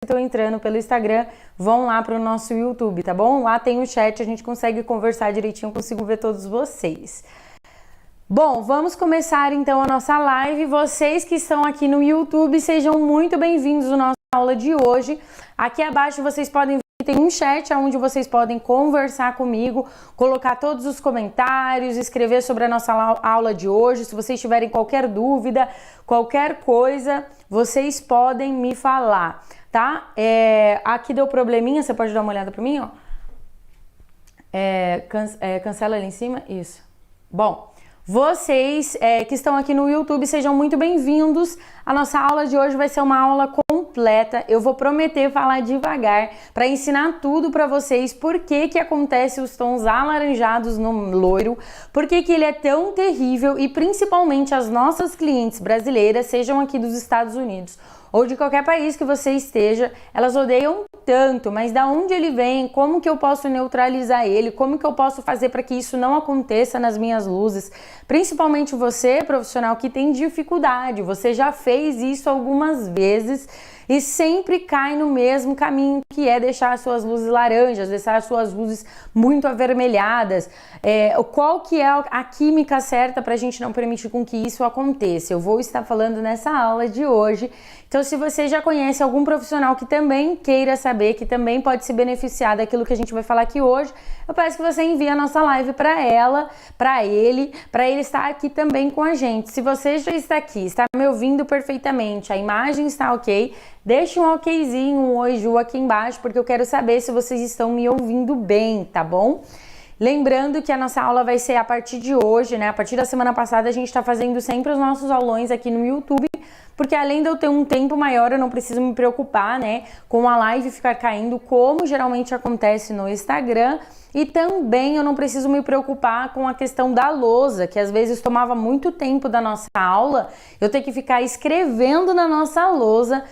estão entrando pelo Instagram, vão lá para o nosso YouTube, tá bom? Lá tem o chat, a gente consegue conversar direitinho, consigo ver todos vocês. Bom, vamos começar então a nossa live. Vocês que estão aqui no YouTube, sejam muito bem-vindos à nossa aula de hoje. Aqui abaixo vocês podem ver que tem um chat onde vocês podem conversar comigo, colocar todos os comentários, escrever sobre a nossa aula de hoje. Se vocês tiverem qualquer dúvida, qualquer coisa, vocês podem me falar, tá? Aqui deu probleminha, você pode dar uma olhada para mim, ó. Cancela ali em cima, isso. Bom, vocês que estão aqui no YouTube, sejam muito bem-vindos. A nossa aula de hoje vai ser uma aula completa. Eu vou prometer falar devagar para ensinar tudo para vocês. Por que acontece os tons alaranjados no loiro, por que ele é tão terrível e principalmente as nossas clientes brasileiras, sejam aqui dos Estados Unidos ou de qualquer país que você esteja, elas odeiam tanto, mas da onde ele vem, como que eu posso neutralizar ele, como que eu posso fazer para que isso não aconteça nas minhas luzes, principalmente você, profissional que tem dificuldade, você já fez isso algumas vezes e sempre cai no mesmo caminho, que é deixar as suas luzes laranjas, deixar as suas luzes muito avermelhadas. Qual que é a química certa para a gente não permitir com que isso aconteça? Eu vou estar falando nessa aula de hoje. Então, se você já conhece algum profissional que também queira saber, que também pode se beneficiar daquilo que a gente vai falar aqui hoje, eu peço que você envie a nossa live para ela, para ele estar aqui também com a gente. Se você já está aqui, está me ouvindo perfeitamente, a imagem está ok, deixe um okzinho, um oi Ju aqui embaixo, porque eu quero saber se vocês estão me ouvindo bem, tá bom? Lembrando que a nossa aula vai ser a partir de hoje, né? A partir da semana passada a gente está fazendo sempre os nossos aulões aqui no YouTube, porque além de eu ter um tempo maior, eu não preciso me preocupar, né, com a live ficar caindo, como geralmente acontece no Instagram, e também eu não preciso me preocupar com a questão da lousa, que às vezes tomava muito tempo da nossa aula, eu tenho que ficar escrevendo na nossa lousa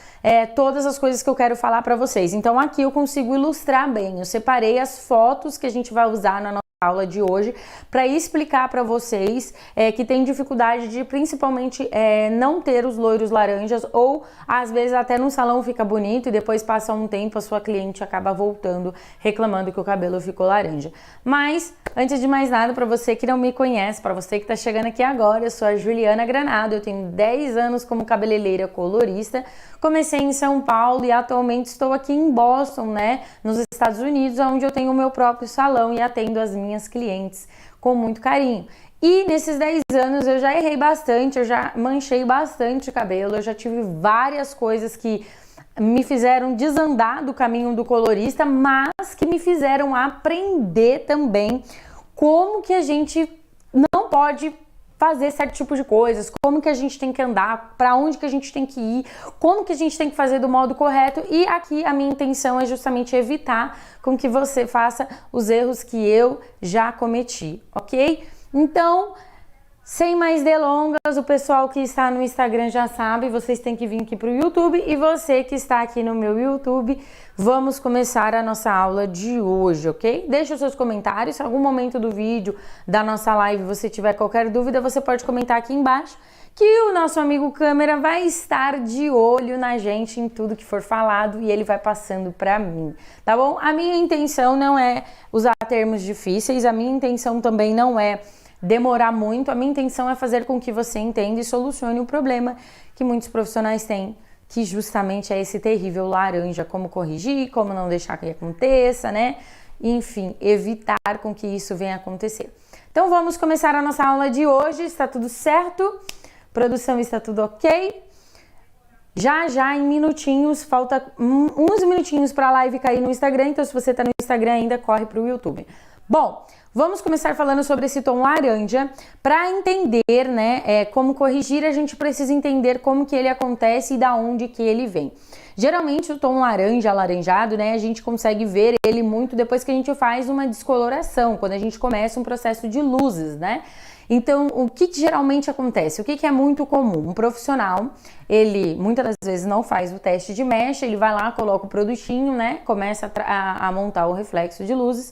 todas as coisas que eu quero falar para vocês. Então aqui eu consigo ilustrar bem, eu separei as fotos que a gente vai usar na nossa aula de hoje para explicar para vocês que tem dificuldade de principalmente não ter os loiros laranjas, ou às vezes até no salão fica bonito e depois passa um tempo a sua cliente acaba voltando reclamando que o cabelo ficou laranja. Mas antes de mais nada, para você que não me conhece, para você que está chegando aqui agora, eu sou a Juliana Granado, eu tenho 10 anos como cabeleireira colorista. Comecei em São Paulo e atualmente estou aqui em Boston, né, nos Estados Unidos, onde eu tenho o meu próprio salão e atendo as minhas clientes com muito carinho. E nesses 10 anos eu já errei bastante, eu já manchei bastante cabelo, eu já tive várias coisas que me fizeram desandar do caminho do colorista, mas que me fizeram aprender também como que a gente não pode fazer certo tipo de coisas, como que a gente tem que andar, para onde que a gente tem que ir, como que a gente tem que fazer do modo correto. E aqui a minha intenção é justamente evitar com que você faça os erros que eu já cometi, ok? Então, sem mais delongas, o pessoal que está no Instagram já sabe, vocês têm que vir aqui para o YouTube, e você que está aqui no meu YouTube, vamos começar a nossa aula de hoje, ok? Deixa os seus comentários, se em algum momento do vídeo, da nossa live, você tiver qualquer dúvida, você pode comentar aqui embaixo, que o nosso amigo câmera vai estar de olho na gente em tudo que for falado e ele vai passando para mim, tá bom? A minha intenção não é usar termos difíceis, a minha intenção também não é demorar muito, a minha intenção é fazer com que você entenda e solucione o problema que muitos profissionais têm, que justamente é esse terrível laranja, como corrigir, como não deixar que aconteça, né? Enfim, evitar com que isso venha acontecer. Então vamos começar a nossa aula de hoje, está tudo certo? Produção, está tudo ok? Já em minutinhos, falta uns minutinhos para a live cair no Instagram, então se você está no Instagram ainda, corre para o YouTube. Bom, vamos começar falando sobre esse tom laranja. Para entender, né, como corrigir, a gente precisa entender como que ele acontece e da onde que ele vem. Geralmente o tom laranja, alaranjado, né, a gente consegue ver ele muito depois que a gente faz uma descoloração, quando a gente começa um processo de luzes, né? Então, o que geralmente acontece? O que é muito comum? Um profissional, ele muitas das vezes não faz o teste de mecha, ele vai lá, coloca o produtinho, né? Começa a montar o reflexo de luzes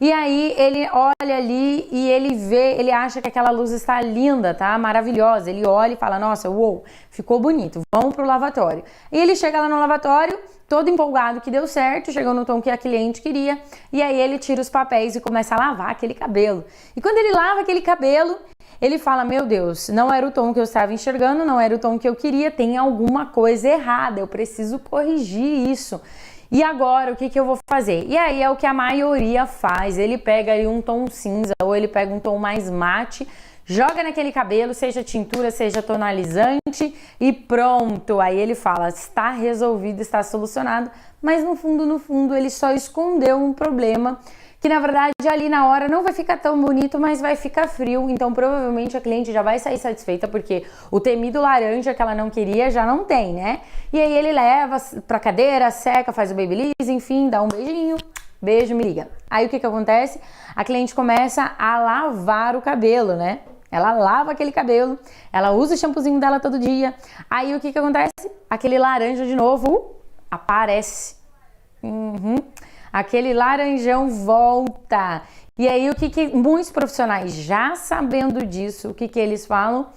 E aí ele olha ali e ele vê, ele acha que aquela luz está linda, tá? Maravilhosa. Ele olha e fala, nossa, uou, ficou bonito, vamos pro lavatório. E ele chega lá no lavatório, todo empolgado que deu certo, chegou no tom que a cliente queria, e aí ele tira os papéis e começa a lavar aquele cabelo. E quando ele lava aquele cabelo, ele fala, meu Deus, não era o tom que eu estava enxergando, não era o tom que eu queria, tem alguma coisa errada, eu preciso corrigir isso. E agora, o que eu vou fazer? E aí é o que a maioria faz, ele pega ali um tom cinza ou ele pega um tom mais mate, joga naquele cabelo, seja tintura, seja tonalizante e pronto. Aí ele fala, está resolvido, está solucionado, mas no fundo, ele só escondeu um problema que na verdade ali na hora não vai ficar tão bonito, mas vai ficar frio, então provavelmente a cliente já vai sair satisfeita, porque o temido laranja que ela não queria já não tem, né? E aí ele leva pra cadeira, seca, faz o babyliss, enfim, dá um beijinho, beijo, me liga. Aí o que acontece? A cliente começa a lavar o cabelo, né? Ela lava aquele cabelo, ela usa o shampoozinho dela todo dia, aí o que acontece? Aquele laranja de novo aparece. Aquele laranjão volta. E aí o que muitos profissionais já sabendo disso, o que eles falam?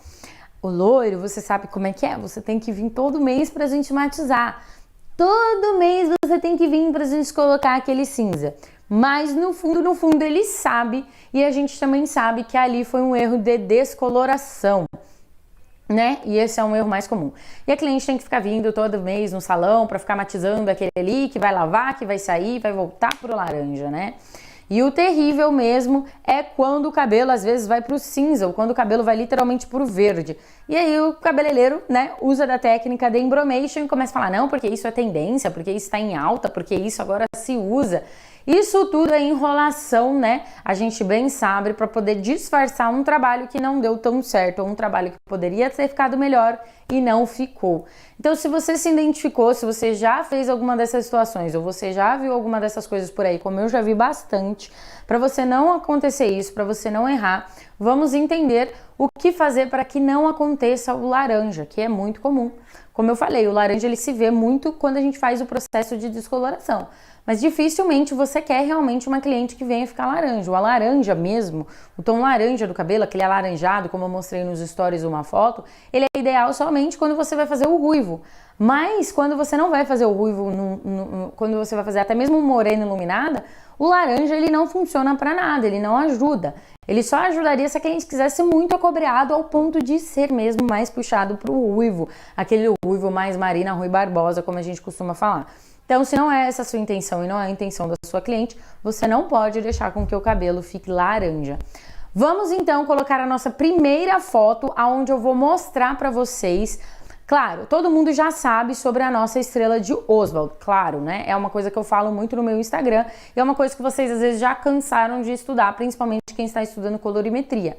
O loiro, você sabe como é que é? Você tem que vir todo mês pra gente matizar. Todo mês você tem que vir pra gente colocar aquele cinza. Mas no fundo ele sabe, e a gente também sabe que ali foi um erro de descoloração, né? E esse é um erro mais comum. E a cliente tem que ficar vindo todo mês no salão para ficar matizando aquele ali, que vai lavar, que vai sair, vai voltar pro laranja, né? E o terrível mesmo é quando o cabelo às vezes vai pro cinza, ou quando o cabelo vai literalmente pro verde. E aí o cabeleireiro, né, usa da técnica de embromation e começa a falar, não, porque isso é tendência, porque isso tá em alta, porque isso agora se usa. Isso tudo é enrolação, né? A gente bem sabe, para poder disfarçar um trabalho que não deu tão certo, ou um trabalho que poderia ter ficado melhor e não ficou. Então, se você se identificou, se você já fez alguma dessas situações, ou você já viu alguma dessas coisas por aí, como eu já vi bastante, para você não acontecer isso, para você não errar, vamos entender o que fazer para que não aconteça o laranja, que é muito comum. Como eu falei, o laranja ele se vê muito quando a gente faz o processo de descoloração. Mas dificilmente você quer realmente uma cliente que venha ficar laranja. O laranja mesmo, o tom laranja do cabelo, aquele alaranjado, como eu mostrei nos stories uma foto, ele é ideal somente quando você vai fazer o ruivo. Mas quando você não vai fazer o ruivo, quando você vai fazer até mesmo morena iluminada, o laranja ele não funciona para nada, ele não ajuda. Ele só ajudaria se a cliente quisesse muito acobreado ao ponto de ser mesmo mais puxado para o ruivo, aquele ruivo mais Marina Rui Barbosa, como a gente costuma falar. Então, se não é essa a sua intenção e não é a intenção da sua cliente, você não pode deixar com que o cabelo fique laranja. Vamos então colocar a nossa primeira foto, onde eu vou mostrar para vocês. Claro, todo mundo já sabe sobre a nossa estrela de Oswald, claro, né? É uma coisa que eu falo muito no meu Instagram e é uma coisa que vocês às vezes já cansaram de estudar, principalmente quem está estudando colorimetria.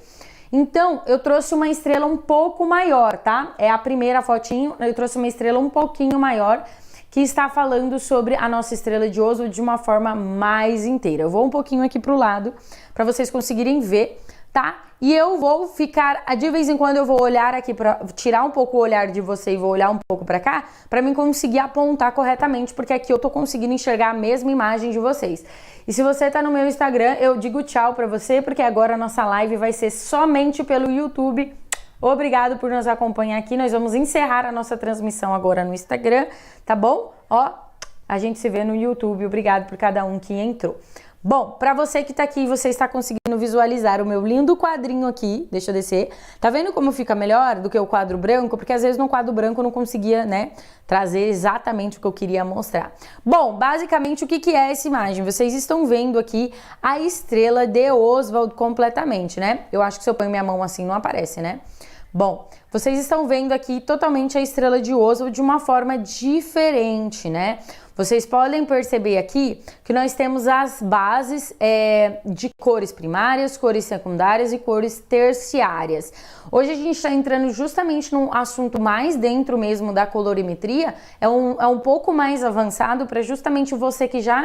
Então, eu trouxe uma estrela um pouco maior, tá? É a primeira fotinho, eu trouxe uma estrela um pouquinho maior, que está falando sobre a nossa estrela de Oswald de uma forma mais inteira. Eu vou um pouquinho aqui pro lado para vocês conseguirem ver, tá? E eu vou ficar, de vez em quando eu vou olhar aqui para tirar um pouco o olhar de você e vou olhar um pouco para cá, para mim conseguir apontar corretamente, porque aqui eu tô conseguindo enxergar a mesma imagem de vocês. E se você tá no meu Instagram, eu digo tchau para você, porque agora a nossa live vai ser somente pelo YouTube. Obrigado por nos acompanhar aqui. Nós vamos encerrar a nossa transmissão agora no Instagram, tá bom? Ó, a gente se vê no YouTube. Obrigado por cada um que entrou. Bom, para você que tá aqui e você está conseguindo visualizar o meu lindo quadrinho aqui, deixa eu descer. Tá vendo como fica melhor do que o quadro branco? Porque às vezes no quadro branco eu não conseguia, né, trazer exatamente o que eu queria mostrar. Bom, basicamente o que é essa imagem? Vocês estão vendo aqui a estrela de Oswald completamente, né? Eu acho que se eu ponho minha mão assim não aparece, né? Bom, vocês estão vendo aqui totalmente a estrela de Oswald de uma forma diferente, né? Vocês podem perceber aqui que nós temos as bases de cores primárias, cores secundárias e cores terciárias. Hoje a gente está entrando justamente num assunto mais dentro mesmo da colorimetria, é um pouco mais avançado para justamente você que já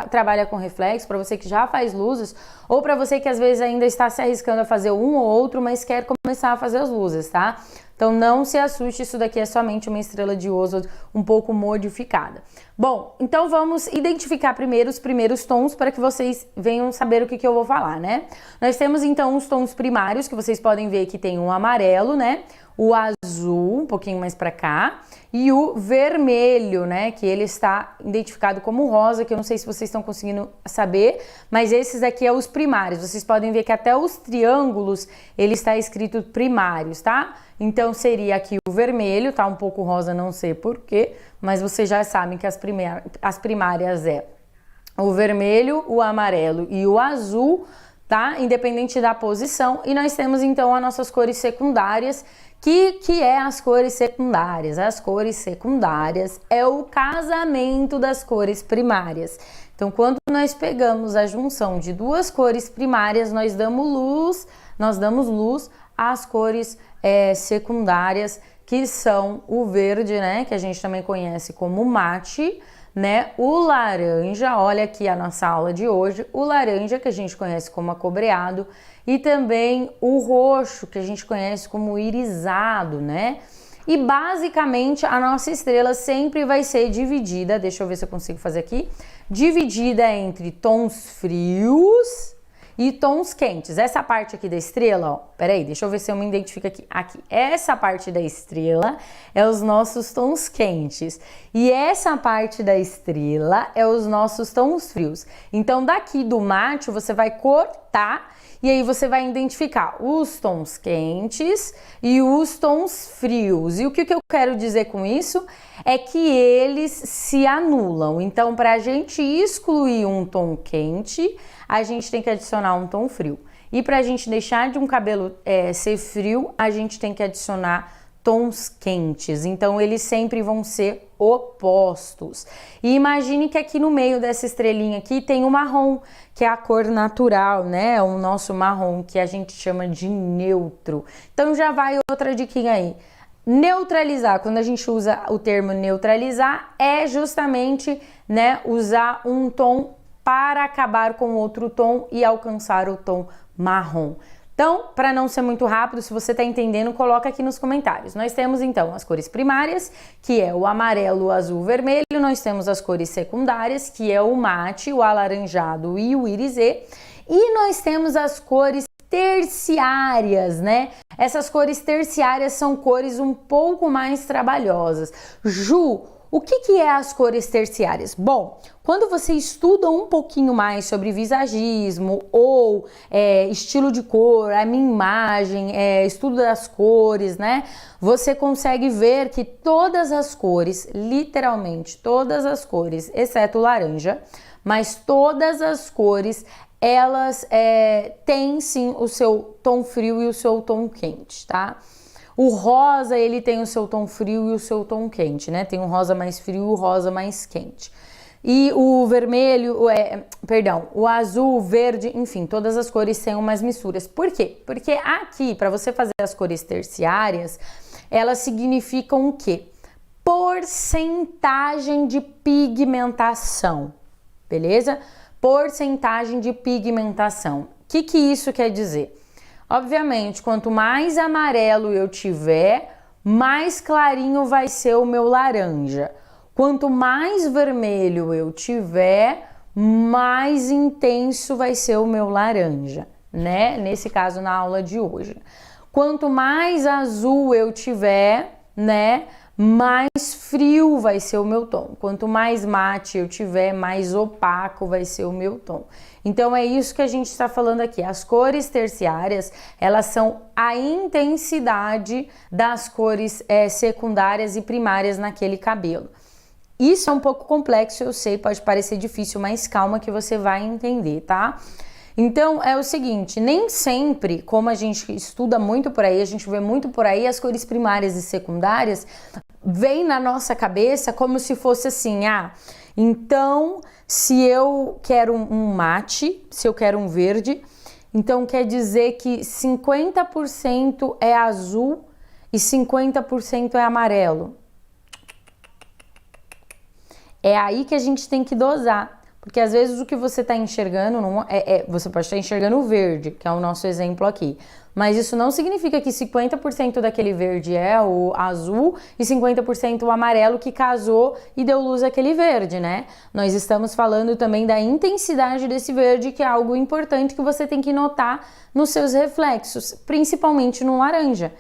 trabalha com reflexo, para você que já faz luzes, ou para você que às vezes ainda está se arriscando a fazer um ou outro, mas quer começar a fazer as luzes, tá? Então não se assuste, isso daqui é somente uma estrela de Ozold um pouco modificada. Bom, então vamos identificar primeiro os primeiros tons para que vocês venham saber o que eu vou falar, né? Nós temos então os tons primários, que vocês podem ver que tem o amarelo, né? O azul, um pouquinho mais para cá, e o vermelho, né, que ele está identificado como rosa, que eu não sei se vocês estão conseguindo saber, mas esses aqui é os primários. Vocês podem ver que até os triângulos, ele está escrito primários, tá? Então seria aqui o vermelho, tá um pouco rosa, não sei porquê, mas vocês já sabem que as primárias é o vermelho, o amarelo e o azul, tá? Independente da posição. E nós temos então as nossas cores secundárias, que é as cores secundárias? As cores secundárias é o casamento das cores primárias. Então, quando nós pegamos a junção de duas cores primárias, nós damos luz às cores secundárias, que são o verde, né, que a gente também conhece como mate, né, o laranja, olha aqui a nossa aula de hoje, o laranja, que a gente conhece como acobreado, e também o roxo, que a gente conhece como irisado, né? E basicamente a nossa estrela sempre vai ser dividida, deixa eu ver se eu consigo fazer aqui, dividida entre tons frios e tons quentes. Essa parte aqui da estrela, ó, peraí, deixa eu ver se eu me identifico aqui. Aqui, essa parte da estrela é os nossos tons quentes. E essa parte da estrela é os nossos tons frios. Então, daqui do mate, você vai cortar e aí você vai identificar os tons quentes e os tons frios. E o que eu quero dizer com isso é que eles se anulam. Então, para a gente excluir um tom quente, a gente tem que adicionar um tom frio. E para a gente deixar de um cabelo ser frio, a gente tem que adicionar tons quentes. Então, eles sempre vão ser opostos. E imagine que aqui no meio dessa estrelinha aqui tem o marrom, que é a cor natural, né? O nosso marrom, que a gente chama de neutro. Então, já vai outra diquinha aí. Neutralizar, quando a gente usa o termo neutralizar, é justamente, né, usar um tom para acabar com outro tom e alcançar o tom marrom. Então, para não ser muito rápido, se você está entendendo, coloca aqui nos comentários. Nós temos então as cores primárias, que é o amarelo, o azul, o vermelho. Nós temos as cores secundárias, que é o mate, o alaranjado e o irisê. E nós temos as cores terciárias, né? Essas cores terciárias são cores um pouco mais trabalhosas. Ju, o que é as cores terciárias? Bom, quando você estuda um pouquinho mais sobre visagismo ou estilo de cor, a minha imagem, estudo das cores, né? Você consegue ver que todas as cores, literalmente todas as cores, exceto o laranja, mas todas as cores, elas têm sim o seu tom frio e o seu tom quente, tá? O rosa, ele tem o seu tom frio e o seu tom quente, né? Tem um rosa mais frio e o rosa mais quente. E o vermelho, o azul, o verde, enfim, todas as cores têm umas misturas. Por quê? Porque aqui, para você fazer as cores terciárias, elas significam o quê? Porcentagem de pigmentação, beleza? Porcentagem de pigmentação. O que isso quer dizer? Obviamente, quanto mais amarelo eu tiver, mais clarinho vai ser o meu laranja. Quanto mais vermelho eu tiver, mais intenso vai ser o meu laranja, né? Nesse caso, na aula de hoje. Quanto mais azul eu tiver, né, mais frio vai ser o meu tom. Quanto mais mate eu tiver, mais opaco vai ser o meu tom. Então é isso que a gente está falando aqui. As cores terciárias, elas são a intensidade das cores secundárias e primárias naquele cabelo. Isso é um pouco complexo, eu sei, pode parecer difícil, mas calma que você vai entender, tá? Então, é o seguinte, nem sempre, como a gente estuda muito por aí, a gente vê muito por aí, as cores primárias e secundárias vêm na nossa cabeça como se fosse assim, então, se eu quero um mate, se eu quero um verde, então quer dizer que 50% é azul e 50% é amarelo. É aí que a gente tem que dosar. Porque às vezes o que você está enxergando, você pode estar enxergando o verde, que é o nosso exemplo aqui. Mas isso não significa que 50% daquele verde é o azul e 50% o amarelo que casou e deu luz àquele verde, né? Nós estamos falando também da intensidade desse verde, que é algo importante que você tem que notar nos seus reflexos, principalmente no laranja.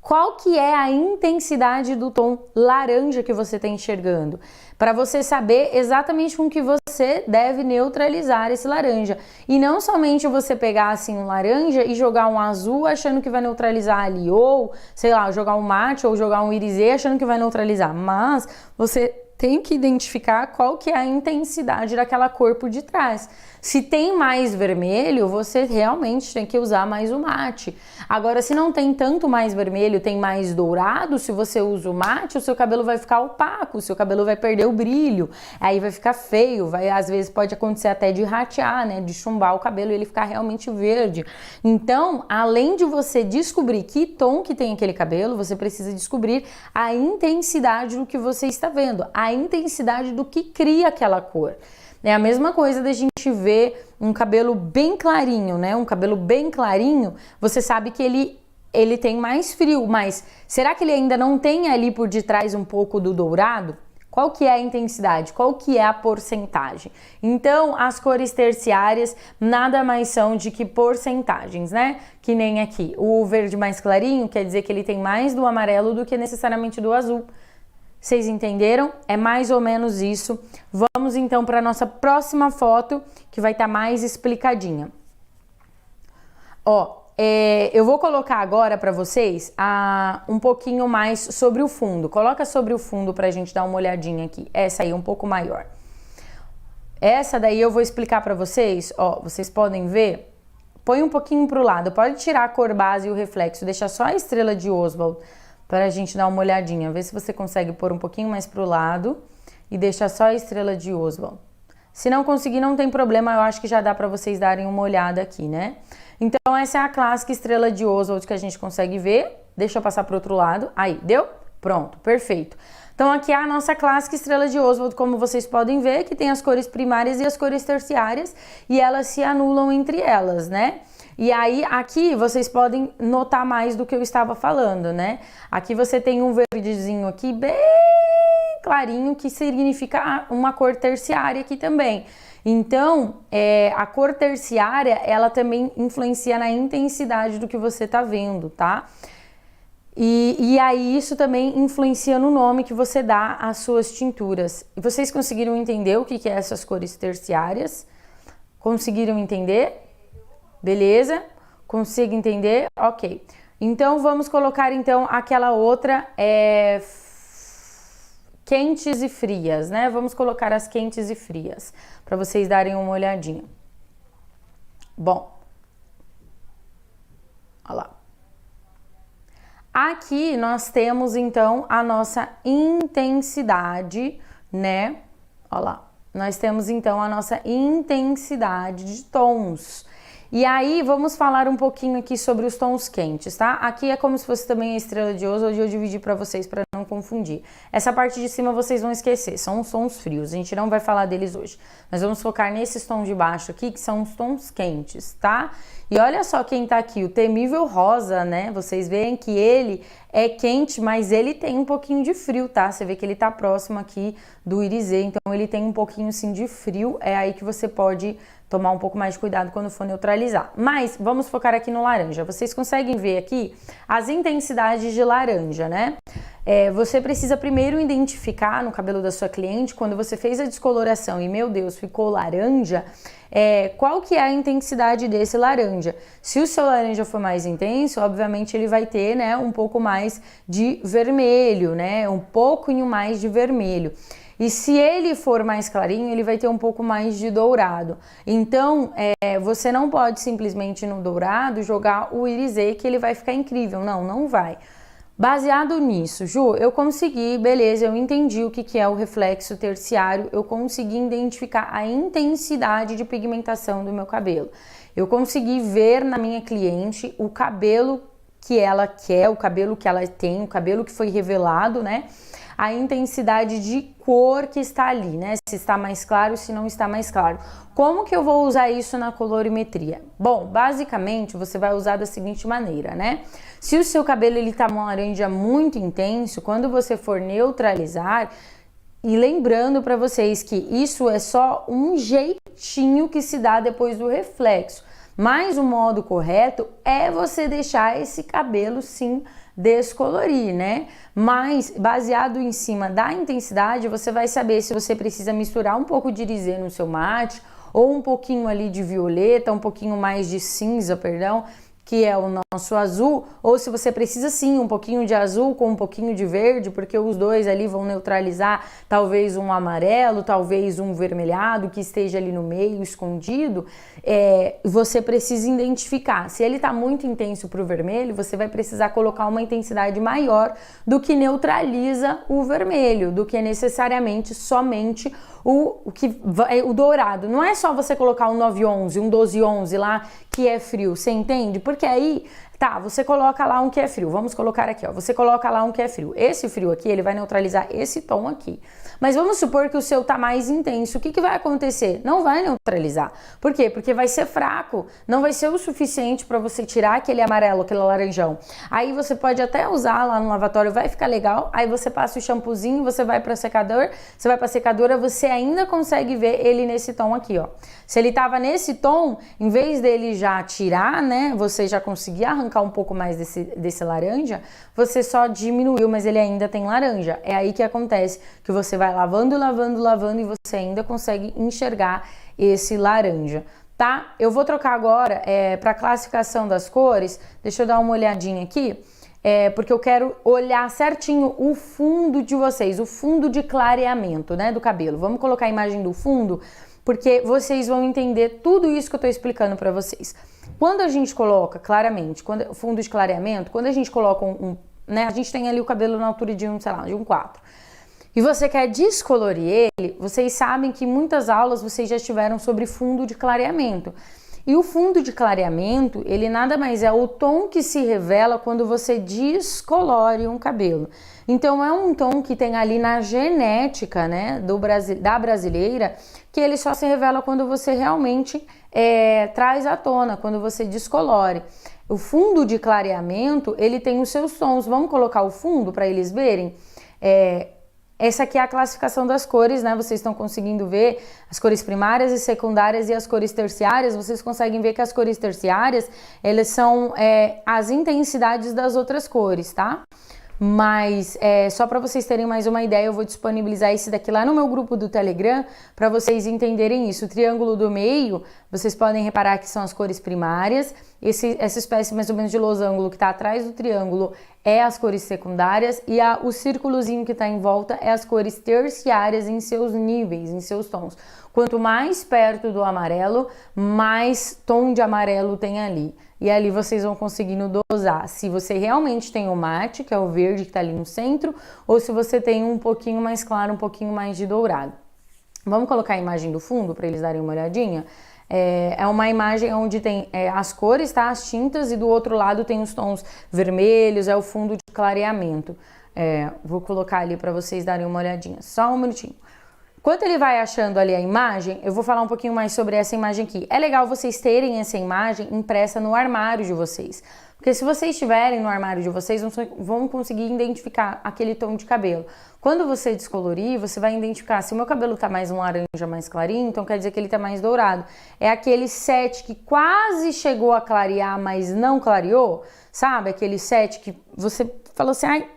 Qual que é a intensidade do tom laranja que você está enxergando? Para você saber exatamente com que você deve neutralizar esse laranja. E não somente você pegar assim um laranja e jogar um azul achando que vai neutralizar ali, ou, sei lá, jogar um mate ou jogar um irisê achando que vai neutralizar. Mas você tem que identificar qual que é a intensidade daquela cor por detrás. Se tem mais vermelho, você realmente tem que usar mais o mate. Agora, se não tem tanto mais vermelho, tem mais dourado, se você usa o mate, o seu cabelo vai ficar opaco, o seu cabelo vai perder o brilho, aí vai ficar feio, às vezes pode acontecer até de ratear, né, de chumbar o cabelo e ele ficar realmente verde. Então, além de você descobrir que tom que tem aquele cabelo, você precisa descobrir a intensidade do que você está vendo, a intensidade do que cria aquela cor. É a mesma coisa da gente ver um cabelo bem clarinho, né? Um cabelo bem clarinho, você sabe que ele tem mais frio, mas será que ele ainda não tem ali por detrás um pouco do dourado? Qual que é a intensidade? Qual que é a porcentagem? Então, as cores terciárias nada mais são de que porcentagens, né? Que nem aqui. O verde mais clarinho quer dizer que ele tem mais do amarelo do que necessariamente do azul. Vocês entenderam? É mais ou menos isso. Vamos então para a nossa próxima foto, que vai estar mais explicadinha. Ó, eu vou colocar agora para vocês um pouquinho mais sobre o fundo. Coloca sobre o fundo para a gente dar uma olhadinha aqui. Essa aí, um pouco maior. Essa daí eu vou explicar para vocês. Ó, vocês podem ver. Põe um pouquinho para o lado. Pode tirar a cor base e o reflexo. Deixa só a estrela de Oswald para a gente dar uma olhadinha. Vê se você consegue pôr um pouquinho mais para o lado e deixar só a estrela de Oswald. Se não conseguir, não tem problema, eu acho que já dá para vocês darem uma olhada aqui, né? Então, essa é a clássica estrela de Oswald que a gente consegue ver. Deixa eu passar para o outro lado. Aí, deu? Pronto, perfeito. Então, aqui é a nossa clássica estrela de Oswald, como vocês podem ver, que tem as cores primárias e as cores terciárias, e elas se anulam entre elas, né? E aí, aqui, vocês podem notar mais do que eu estava falando, né? Aqui você tem um verdezinho aqui bem clarinho, que significa uma cor terciária aqui também. Então, a cor terciária, ela também influencia na intensidade do que você tá vendo, tá? E aí, isso também influencia no nome que você dá às suas tinturas. E vocês conseguiram entender o que é essas cores terciárias? Conseguiram entender? Beleza? Consigo entender? Ok. Então, vamos colocar então aquela outra quentes e frias, né? Vamos colocar as quentes e frias, para vocês darem uma olhadinha. Bom. Olha lá. Aqui nós temos então a nossa intensidade, né? Olha lá. Nós temos então a nossa intensidade de tons. E aí, vamos falar um pouquinho aqui sobre os tons quentes, tá? Aqui é como se fosse também a estrela de Oswald, eu dividi para vocês para não confundir. Essa parte de cima vocês vão esquecer, são os tons frios, a gente não vai falar deles hoje. Nós vamos focar nesses tons de baixo aqui, que são os tons quentes, tá? E olha só quem tá aqui, o temível rosa, né? Vocês veem que ele é quente, mas ele tem um pouquinho de frio, tá? Você vê que ele tá próximo aqui do irisê, então ele tem um pouquinho assim de frio, é aí que você pode tomar um pouco mais de cuidado quando for neutralizar. Mas vamos focar aqui no laranja. Vocês conseguem ver aqui as intensidades de laranja, né? Você precisa primeiro identificar no cabelo da sua cliente, quando você fez a descoloração e, meu Deus, ficou laranja, qual que é a intensidade desse laranja. Se o seu laranja for mais intenso, obviamente ele vai ter, né, um pouco mais de vermelho, né? Um pouquinho mais de vermelho. E se ele for mais clarinho, ele vai ter um pouco mais de dourado. Então, você não pode simplesmente no dourado jogar o irisê que ele vai ficar incrível. Não, não vai. Baseado nisso, Ju, eu consegui, beleza, eu entendi o que é o reflexo terciário, eu consegui identificar a intensidade de pigmentação do meu cabelo. Eu consegui ver na minha cliente o cabelo que ela quer, o cabelo que ela tem, o cabelo que foi revelado, né? a intensidade de cor que está ali, né? Se está mais claro, se não está mais claro. Como que eu vou usar isso na colorimetria? Bom, basicamente você vai usar da seguinte maneira, né? Se o seu cabelo ele tá um laranja muito intenso, quando você for neutralizar, e lembrando para vocês que isso é só um jeitinho que se dá depois do reflexo, mas o modo correto é você deixar esse cabelo sim descolorir, né? Mas baseado em cima da intensidade, você vai saber se você precisa misturar um pouco de irisê no seu mate ou um pouquinho ali de violeta, um pouquinho mais de cinza, perdão, que é o nosso azul, ou se você precisa sim um pouquinho de azul com um pouquinho de verde, porque os dois ali vão neutralizar talvez um amarelo, talvez um vermelhado que esteja ali no meio, escondido. Você precisa identificar. Se ele está muito intenso para o vermelho, você vai precisar colocar uma intensidade maior do que neutraliza o vermelho, do que necessariamente somente o dourado. Não é só você colocar um 911, um 1211 lá que é frio, você entende? Porque aí, tá, você coloca lá um que é frio, vamos colocar aqui, ó, você coloca lá um que é frio. Esse frio aqui, ele vai neutralizar esse tom aqui. Mas vamos supor que o seu tá mais intenso, o que que vai acontecer? Não vai neutralizar. Por quê? Porque vai ser fraco, não vai ser o suficiente para você tirar aquele amarelo, aquele laranjão. Aí você pode até usar lá no lavatório, vai ficar legal, aí você passa o shampoozinho, você vai para secador, você vai para secadora, você ainda consegue ver ele nesse tom aqui, ó. Se ele tava nesse tom, em vez dele já tirar, né, você já conseguir arrancar um pouco mais desse laranja, você só diminuiu, mas ele ainda tem laranja. É aí que acontece que você vai lavando, lavando, lavando e você ainda consegue enxergar esse laranja, tá? Eu vou trocar agora para classificação das cores, deixa eu dar uma olhadinha aqui, porque eu quero olhar certinho o fundo de vocês, o fundo de clareamento, né, do cabelo. Vamos colocar a imagem do fundo, porque vocês vão entender tudo isso que eu tô explicando para vocês. Quando a gente coloca claramente, o fundo de clareamento, quando a gente coloca né, a gente tem ali o cabelo na altura de sei lá, de um 4. E você quer descolorir ele, vocês sabem que muitas aulas vocês já tiveram sobre fundo de clareamento. E o fundo de clareamento, ele nada mais é o tom que se revela quando você descolore um cabelo. Então é um tom que tem ali na genética, né, da brasileira, que ele só se revela quando você realmente traz à tona, quando você descolore. O fundo de clareamento, ele tem os seus tons. Vamos colocar o fundo para eles verem? Essa aqui é a classificação das cores, né? Vocês estão conseguindo ver as cores primárias e secundárias e as cores terciárias. Vocês conseguem ver que as cores terciárias, elas são as intensidades das outras cores, tá? Mas só para vocês terem mais uma ideia, eu vou disponibilizar esse daqui lá no meu grupo do Telegram para vocês entenderem isso. O triângulo do meio, vocês podem reparar que são as cores primárias. Essa espécie mais ou menos de losango que está atrás do triângulo é as cores secundárias e o círculozinho que está em volta é as cores terciárias em seus níveis, em seus tons. Quanto mais perto do amarelo, mais tom de amarelo tem ali. E ali vocês vão conseguindo dosar se você realmente tem o mate, que é o verde que tá ali no centro, ou se você tem um pouquinho mais claro, um pouquinho mais de dourado. Vamos colocar a imagem do fundo para eles darem uma olhadinha? É uma imagem onde tem as cores, tá? As tintas, e do outro lado tem os tons vermelhos, é o fundo de clareamento. Vou colocar ali para vocês darem uma olhadinha, só um minutinho. Enquanto ele vai achando ali a imagem, eu vou falar um pouquinho mais sobre essa imagem aqui. É legal vocês terem essa imagem impressa no armário de vocês. Porque se vocês estiverem no armário de vocês, vão conseguir identificar aquele tom de cabelo. Quando você descolorir, você vai identificar se o meu cabelo tá mais um laranja mais clarinho, então quer dizer que ele tá mais dourado. É aquele 7 que quase chegou a clarear, mas não clareou, sabe? Aquele 7 que você falou assim, ai,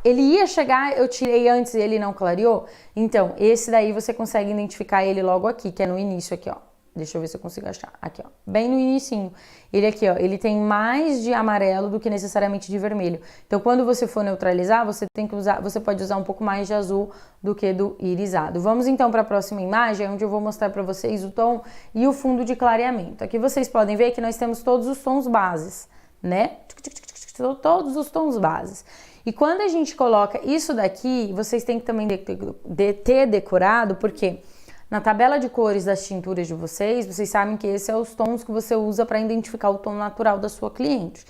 ele ia chegar, eu tirei antes e ele não clareou. Então, esse daí você consegue identificar ele logo aqui, que é no início aqui, ó. Deixa eu ver se eu consigo achar. Aqui, ó. Bem no inicinho. Ele aqui, ó, ele tem mais de amarelo do que necessariamente de vermelho. Então, quando você for neutralizar, você pode usar um pouco mais de azul do que do irisado. Vamos então para a próxima imagem, onde eu vou mostrar para vocês o tom e o fundo de clareamento. Aqui vocês podem ver que nós temos todos os tons bases, né? Todos os tons bases. E quando a gente coloca isso daqui, vocês têm que também ter decorado, porque na tabela de cores das tinturas de vocês sabem que esses são os tons que você usa para identificar o tom natural da sua cliente.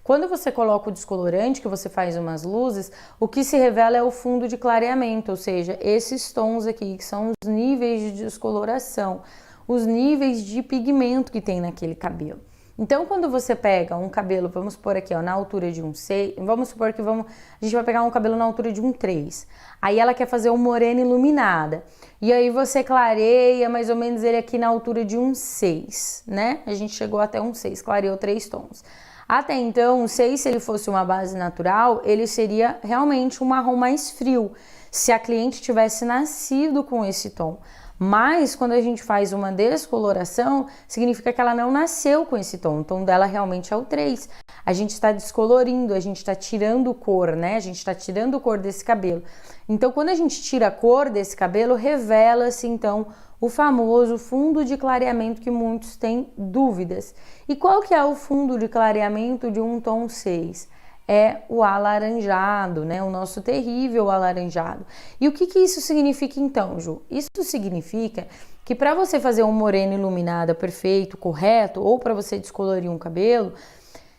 Quando você coloca o descolorante, que você faz umas luzes, o que se revela é o fundo de clareamento, ou seja, esses tons aqui, que são os níveis de descoloração, os níveis de pigmento que tem naquele cabelo. Então, quando você pega um cabelo, vamos supor aqui, ó, na altura de um 6, vamos supor que a gente vai pegar um cabelo na altura de um 3. Aí ela quer fazer um morena iluminada. E aí você clareia mais ou menos ele aqui na altura de um 6, né? A gente chegou até um 6, clareou 3 tons. Até então, o 6, se ele fosse uma base natural, ele seria realmente um marrom mais frio, se a cliente tivesse nascido com esse tom. Mas quando a gente faz uma descoloração, significa que ela não nasceu com esse tom. O tom dela realmente é o 3. A gente está descolorindo, a gente está tirando cor, né? A gente está tirando cor desse cabelo. Então, quando a gente tira a cor desse cabelo, revela-se então o famoso fundo de clareamento que muitos têm dúvidas. E qual que é o fundo de clareamento de um tom 6? É o alaranjado, né? O nosso terrível alaranjado. E o que isso significa então, Ju? Isso significa que para você fazer um moreno iluminada perfeito, correto, ou para você descolorir um cabelo,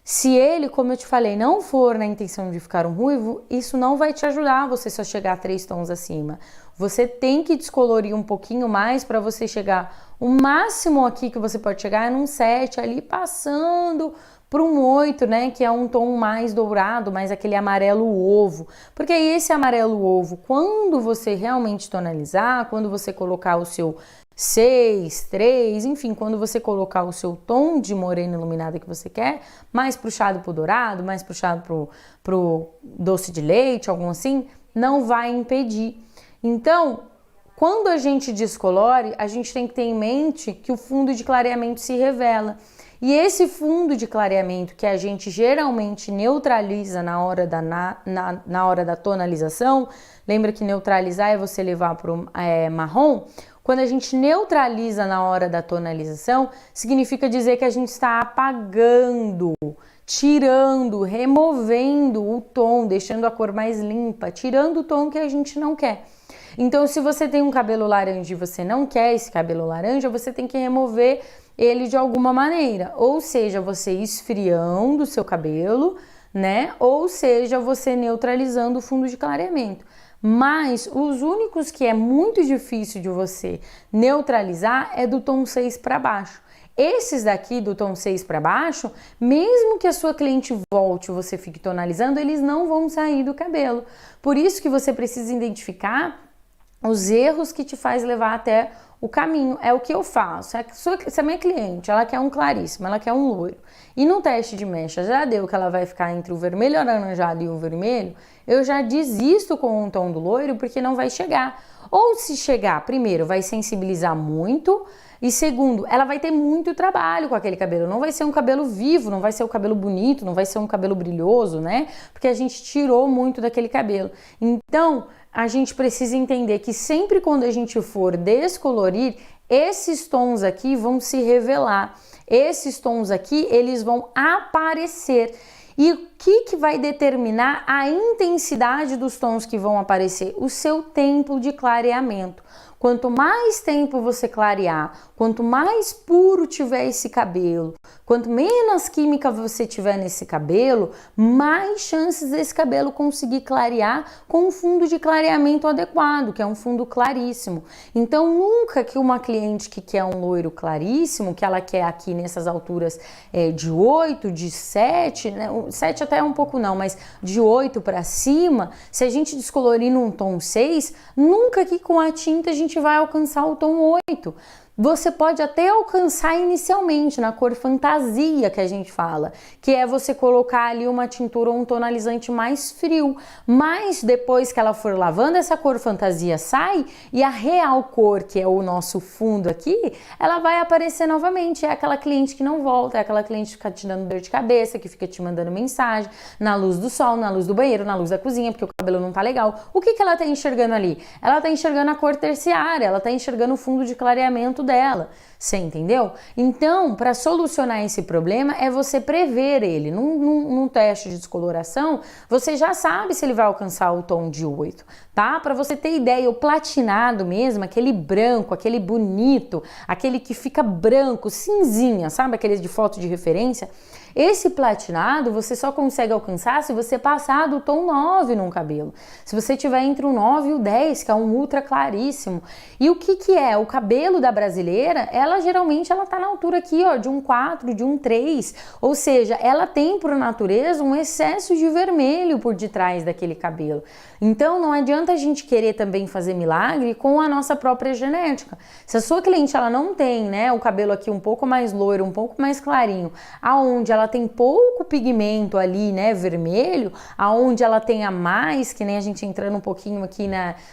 se ele, como eu te falei, não for na intenção de ficar um ruivo, isso não vai te ajudar a você só chegar a 3 tons acima. Você tem que descolorir um pouquinho mais para você chegar. O máximo aqui que você pode chegar é num 7, ali passando para um 8, né, que é um tom mais dourado, mais aquele amarelo ovo. Porque aí esse amarelo ovo, quando você realmente tonalizar, quando você colocar o seu 6, 3, enfim, quando você colocar o seu tom de morena iluminada que você quer, mais puxado pro dourado, mais puxado pro doce de leite, algum assim, não vai impedir. Então, quando a gente descolore, a gente tem que ter em mente que o fundo de clareamento se revela. E esse fundo de clareamento que a gente geralmente neutraliza na hora da tonalização, lembra que neutralizar é você levar para o marrom? Quando a gente neutraliza na hora da tonalização, significa dizer que a gente está apagando, tirando, removendo o tom, deixando a cor mais limpa, tirando o tom que a gente não quer. Então, se você tem um cabelo laranja e você não quer esse cabelo laranja, você tem que remover ele de alguma maneira, ou seja, você esfriando o seu cabelo, né? Ou seja, você neutralizando o fundo de clareamento. Mas os únicos que é muito difícil de você neutralizar é do tom 6 para baixo. Esses daqui do tom 6 para baixo, mesmo que a sua cliente volte e você fique tonalizando, eles não vão sair do cabelo. Por isso que você precisa identificar os erros que te faz levar até o caminho. É o que eu faço. Se a minha cliente, ela quer um claríssimo, ela quer um loiro, e no teste de mecha já deu que ela vai ficar entre o vermelho alaranjado e o vermelho, eu já desisto com o tom do loiro, porque não vai chegar. Ou se chegar, primeiro, vai sensibilizar muito, e segundo, ela vai ter muito trabalho com aquele cabelo. Não vai ser um cabelo vivo, não vai ser um cabelo bonito, não vai ser um cabelo brilhoso, né? Porque a gente tirou muito daquele cabelo. Então, a gente precisa entender que sempre quando a gente for descolorir, esses tons aqui vão se revelar. Esses tons aqui, eles vão aparecer. E o que vai determinar a intensidade dos tons que vão aparecer? O seu tempo de clareamento. Quanto mais tempo você clarear, quanto mais puro tiver esse cabelo, quanto menos química você tiver nesse cabelo, mais chances desse cabelo conseguir clarear com um fundo de clareamento adequado, que é um fundo claríssimo. Então, nunca que uma cliente que quer um loiro claríssimo, que ela quer aqui nessas alturas de 8, de 7, né? 7 até um pouco não, mas de 8 para cima, se a gente descolorir num tom 6, nunca que com a tinta a gente vai alcançar o tom 8. Você pode até alcançar inicialmente na cor fantasia que a gente fala, que é você colocar ali uma tintura ou um tonalizante mais frio, mas depois que ela for lavando, essa cor fantasia sai e a real cor, que é o nosso fundo aqui, ela vai aparecer novamente. É aquela cliente que não volta, é aquela cliente que fica te dando dor de cabeça, que fica te mandando mensagem na luz do sol, na luz do banheiro, na luz da cozinha, porque o cabelo não tá legal. O que ela tá enxergando ali? Ela tá enxergando a cor terciária, ela tá enxergando o fundo de clareamento dela, você entendeu? Então, para solucionar esse problema é você prever ele. Num teste de descoloração, você já sabe se ele vai alcançar o tom de 8. tá? Para você ter ideia, o platinado mesmo, aquele branco, aquele bonito, aquele que fica branco, cinzinha, sabe? Aqueles de foto de referência. Esse platinado você só consegue alcançar se você passar do tom 9 num cabelo. Se você tiver entre o 9 e o 10, que é um ultra claríssimo. E o que é? O cabelo da brasileira, ela geralmente tá na altura aqui, ó, de um 4, de um 3. Ou seja, ela tem por natureza um excesso de vermelho por detrás daquele cabelo. Então não adianta a gente querer também fazer milagre com a nossa própria genética. Se a sua cliente ela não tem, né, o cabelo aqui um pouco mais loiro, um pouco mais clarinho, aonde ela tem pouco pigmento ali, né, vermelho, aonde ela tenha mais, que nem a gente entrando um pouquinho aqui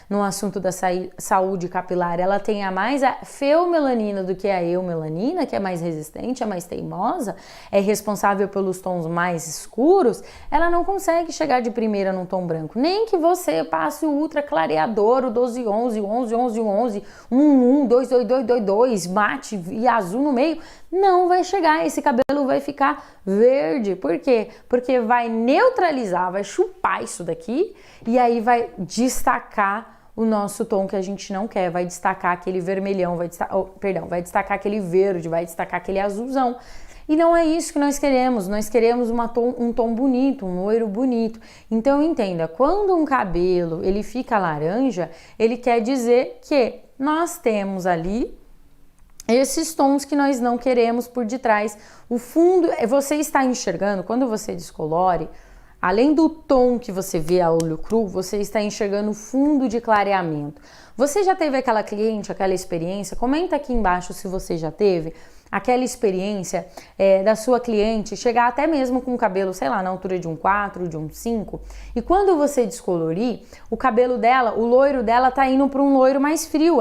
no assunto da saúde capilar, ela tenha mais a feomelanina do que a eumelanina, que é mais resistente, é mais teimosa, é responsável pelos tons mais escuros, ela não consegue chegar de primeira num tom branco, nem que você passe o ultra clareador, o 1211, 1111, 11, 22222, mate e azul no meio, não vai chegar, esse cabelo vai ficar verde. Por quê? Porque vai neutralizar, vai chupar isso daqui e aí vai destacar o nosso tom que a gente não quer, vai destacar aquele vermelhão, vai destacar aquele verde, vai destacar aquele azulzão. E não é isso que nós queremos um tom bonito, um loiro bonito. Então entenda, quando um cabelo ele fica laranja, ele quer dizer que nós temos ali esses tons que nós não queremos por detrás. O fundo, você está enxergando, quando você descolore, além do tom que você vê a olho cru, você está enxergando o fundo de clareamento. Você já teve aquela cliente, aquela experiência? Comenta aqui embaixo se você já teve aquela experiência da sua cliente chegar até mesmo com o cabelo, sei lá, na altura de um 4, de um 5, e quando você descolorir, o cabelo dela, o loiro dela tá indo para um loiro mais frio,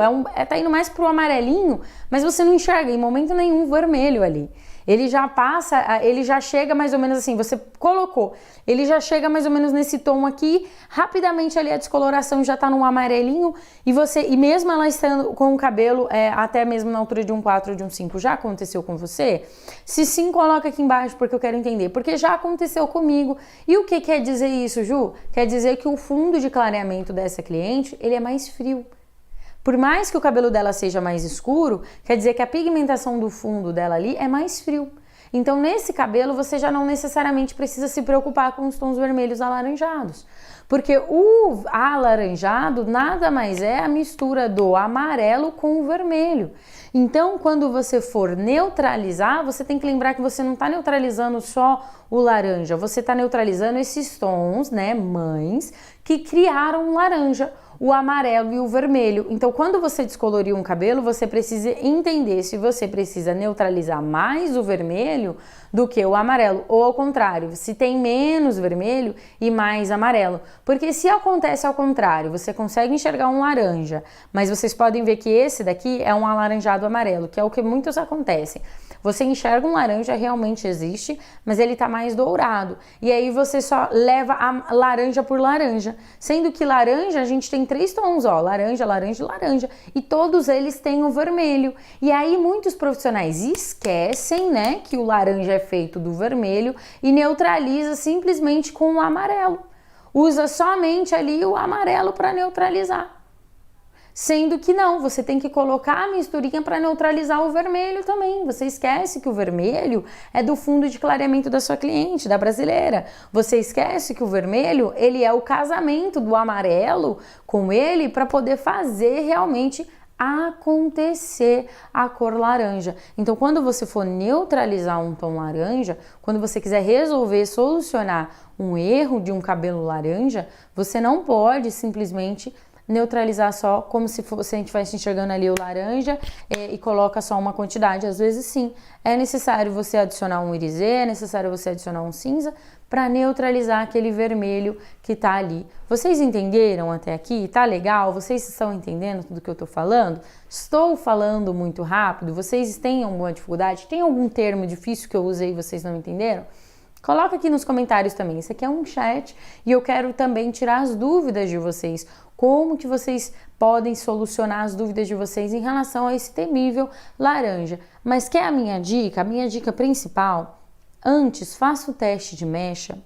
tá indo mais pro amarelinho, mas você não enxerga em momento nenhum vermelho ali. Ele já passa, ele já chega mais ou menos assim, você colocou, ele já chega mais ou menos nesse tom aqui, rapidamente ali a descoloração já tá num amarelinho e mesmo ela estando com o cabelo até mesmo na altura de um 4 ou de um 5, já aconteceu com você? Se sim, coloca aqui embaixo porque eu quero entender, porque já aconteceu comigo. E o que quer dizer isso, Ju? Quer dizer que o fundo de clareamento dessa cliente, ele é mais frio. Por mais que o cabelo dela seja mais escuro, quer dizer que a pigmentação do fundo dela ali é mais frio. Então, nesse cabelo, você já não necessariamente precisa se preocupar com os tons vermelhos alaranjados. Porque o alaranjado nada mais é a mistura do amarelo com o vermelho. Então, quando você for neutralizar, você tem que lembrar que você não está neutralizando só o laranja, você está neutralizando esses tons, né, mães, que criaram o laranja, o amarelo e o vermelho. Então, quando você descolorir um cabelo, você precisa entender se você precisa neutralizar mais o vermelho do que o amarelo, ou ao contrário, se tem menos vermelho e mais amarelo. Porque se acontece ao contrário, você consegue enxergar um laranja, mas vocês podem ver que esse daqui é um alaranjado amarelo, que é o que muitos acontecem. Você enxerga um laranja, realmente existe, mas ele tá mais dourado. E aí você só leva a laranja por laranja. Sendo que laranja, a gente tem 3 tons, ó, laranja, laranja e laranja. E todos eles têm o vermelho. E aí muitos profissionais esquecem, né, que o laranja é feito do vermelho e neutraliza simplesmente com o amarelo. Usa somente ali o amarelo para neutralizar. Sendo que não, você tem que colocar a misturinha para neutralizar o vermelho também. Você esquece que o vermelho é do fundo de clareamento da sua cliente, da brasileira. Você esquece que o vermelho, ele é o casamento do amarelo com ele para poder fazer realmente acontecer a cor laranja. Então, quando você for neutralizar um tom laranja, quando você quiser resolver, solucionar um erro de um cabelo laranja, você não pode simplesmente neutralizar só como se fosse a gente estivesse enxergando ali o laranja e coloca só uma quantidade. Às vezes sim, é necessário você adicionar um irisê, é necessário você adicionar um cinza para neutralizar aquele vermelho que tá ali. Vocês entenderam até aqui? Tá legal? Vocês estão entendendo tudo que eu tô falando? Estou falando muito rápido? Vocês têm alguma dificuldade? Tem algum termo difícil que eu usei e vocês não entenderam? Coloca aqui nos comentários também. Esse aqui é um chat e eu quero também tirar as dúvidas de vocês. Como que vocês podem solucionar as dúvidas de vocês em relação a esse temível laranja. Mas quer a minha dica? A minha dica principal, antes faça o teste de mecha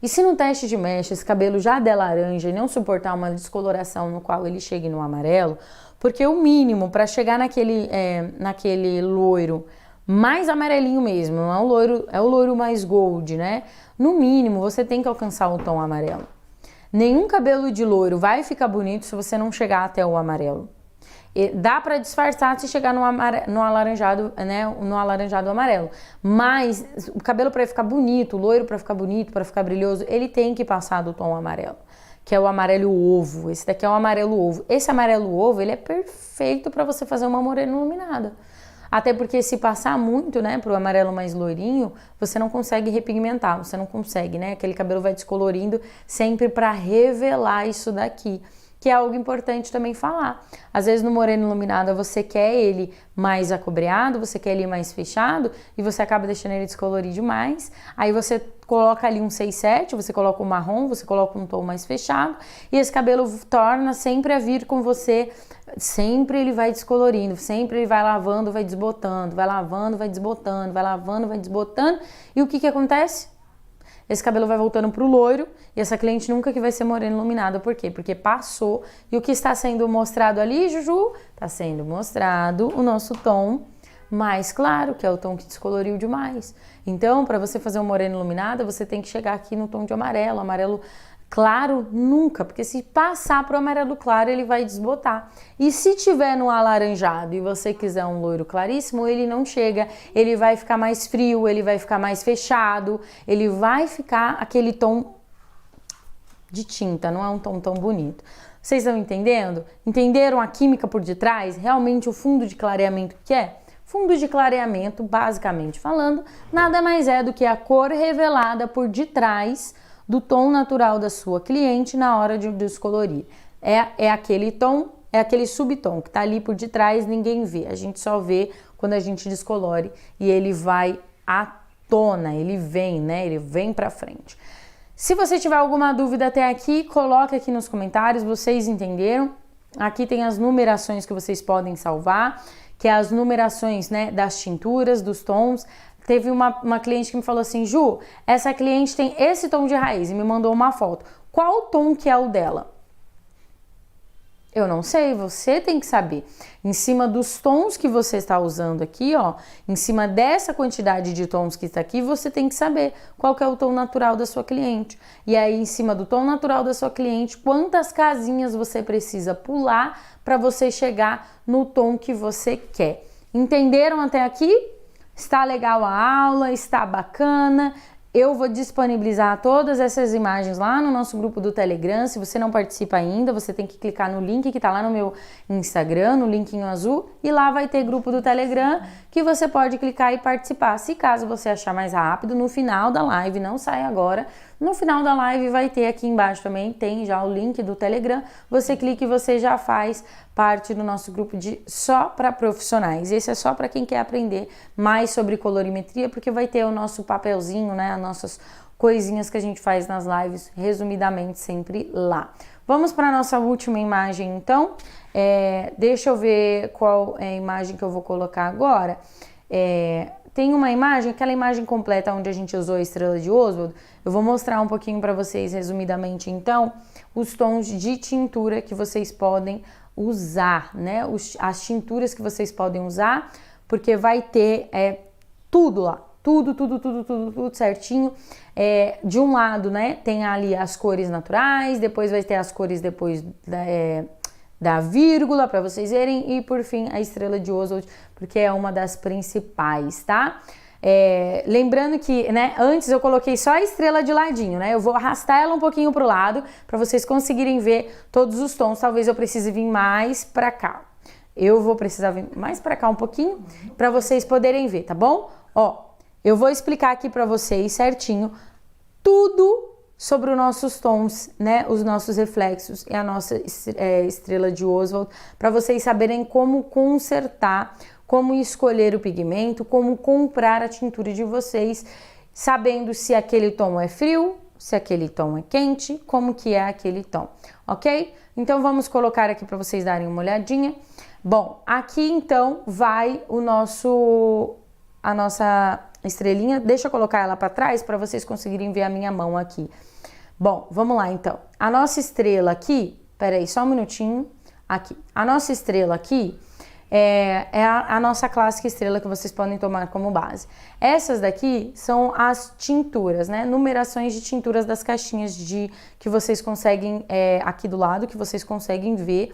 E se no teste de mecha esse cabelo já der laranja e não suportar uma descoloração no qual ele chegue no amarelo, porque o mínimo para chegar naquele loiro mais amarelinho mesmo, não é o loiro, é o loiro mais gold, né? No mínimo você tem que alcançar o tom amarelo. Nenhum cabelo de loiro vai ficar bonito se você não chegar até o amarelo. E dá para disfarçar se chegar no alaranjado, né, no alaranjado amarelo. Mas o cabelo para ficar bonito, o loiro para ficar bonito, para ficar brilhoso, ele tem que passar do tom amarelo, que é o amarelo ovo. Esse daqui é o amarelo ovo. Esse amarelo ovo, ele é perfeito para você fazer uma morena iluminada. Até porque se passar muito, né, pro amarelo mais loirinho, você não consegue repigmentar, você não consegue, né? Aquele cabelo vai descolorindo sempre para revelar isso daqui, que é algo importante também falar. Às vezes no moreno iluminado você quer ele mais acobreado, você quer ele mais fechado e você acaba deixando ele descolorir demais. Aí você coloca ali um 6-7, você coloca um marrom, você coloca um tom mais fechado e esse cabelo torna sempre a vir com você, sempre ele vai descolorindo, sempre ele vai lavando, vai desbotando, vai lavando, vai desbotando, vai lavando, vai desbotando. E o que acontece? Esse cabelo vai voltando pro loiro e essa cliente nunca que vai ser morena iluminada. Por quê? Porque passou. E o que está sendo mostrado ali, Juju? Está sendo mostrado o nosso tom mais claro, que é o tom que descoloriu demais. Então, para você fazer um morena iluminada, você tem que chegar aqui no tom de amarelo. Amarelo claro, nunca, porque se passar pro amarelo claro, ele vai desbotar. E se tiver no alaranjado e você quiser um loiro claríssimo, ele não chega, ele vai ficar mais frio, ele vai ficar mais fechado, ele vai ficar aquele tom de tinta, não é um tom tão bonito. Vocês estão entendendo? Entenderam a química por detrás? Realmente o fundo de clareamento que é? Fundo de clareamento, basicamente falando, nada mais é do que a cor revelada por detrás do tom natural da sua cliente na hora de descolorir. É aquele tom, é aquele subtom que tá ali por detrás, ninguém vê. A gente só vê quando a gente descolore e ele vai à tona, ele vem, né? Ele vem pra frente. Se você tiver alguma dúvida até aqui, coloque aqui nos comentários, vocês entenderam? Aqui tem as numerações que vocês podem salvar, que é as numerações, né, das tinturas, dos tons. Teve uma cliente que me falou assim, Ju, essa cliente tem esse tom de raiz e me mandou uma foto. Qual tom que é o dela? Eu não sei, você tem que saber. Em cima dos tons que você está usando aqui, ó, em cima dessa quantidade de tons que está aqui, você tem que saber qual que é o tom natural da sua cliente. E aí, em cima do tom natural da sua cliente, quantas casinhas você precisa pular para você chegar no tom que você quer. Entenderam até aqui? Está legal a aula? Está bacana? Eu vou disponibilizar todas essas imagens lá no nosso grupo do Telegram. Se você não participa ainda, você tem que clicar no link que tá lá no meu Instagram, no linkinho azul, e lá vai ter grupo do Telegram que você pode clicar e participar. Se caso você achar mais rápido, no final da live, não sai agora, no final da live vai ter aqui embaixo também, tem já o link do Telegram, você clica e você já faz parte do nosso grupo de só para profissionais. Esse é só para quem quer aprender mais sobre colorimetria, porque vai ter o nosso papelzinho, né, as nossas coisinhas que a gente faz nas lives, resumidamente sempre lá. Vamos para a nossa última imagem, então. Deixa eu ver qual é a imagem que eu vou colocar agora. Tem uma imagem, aquela imagem completa onde a gente usou a estrela de Oswald. Eu vou mostrar um pouquinho para vocês, resumidamente, então, os tons de tintura que vocês podem usar, né? As tinturas que vocês podem usar, porque vai ter tudo lá, tudo certinho. De um lado, né, tem ali as cores naturais, depois vai ter as cores depois da vírgula, para vocês verem, e por fim a estrela de Oswald, porque é uma das principais, tá? Lembrando que, né, antes eu coloquei só a estrela de ladinho, né? Eu vou arrastar ela um pouquinho pro lado para vocês conseguirem ver todos os tons. Talvez eu precise vir mais para cá. Eu vou precisar vir mais para cá um pouquinho para vocês poderem ver, tá bom? Ó, eu vou explicar aqui para vocês certinho tudo sobre os nossos tons, né, os nossos reflexos e a nossa estrela de Oswald, para vocês saberem como consertar, como escolher o pigmento, como comprar a tintura de vocês, sabendo se aquele tom é frio, se aquele tom é quente, como que é aquele tom, ok? Então vamos colocar aqui para vocês darem uma olhadinha. Bom, aqui então vai a nossa estrelinha, deixa eu colocar ela para trás para vocês conseguirem ver a minha mão aqui. Bom, vamos lá então. A nossa estrela aqui, peraí, só um minutinho, aqui. A nossa estrela aqui é a nossa clássica estrela que vocês podem tomar como base. Essas daqui são as tinturas, né? Numerações de tinturas das caixinhas que vocês conseguem, aqui do lado, que vocês conseguem ver,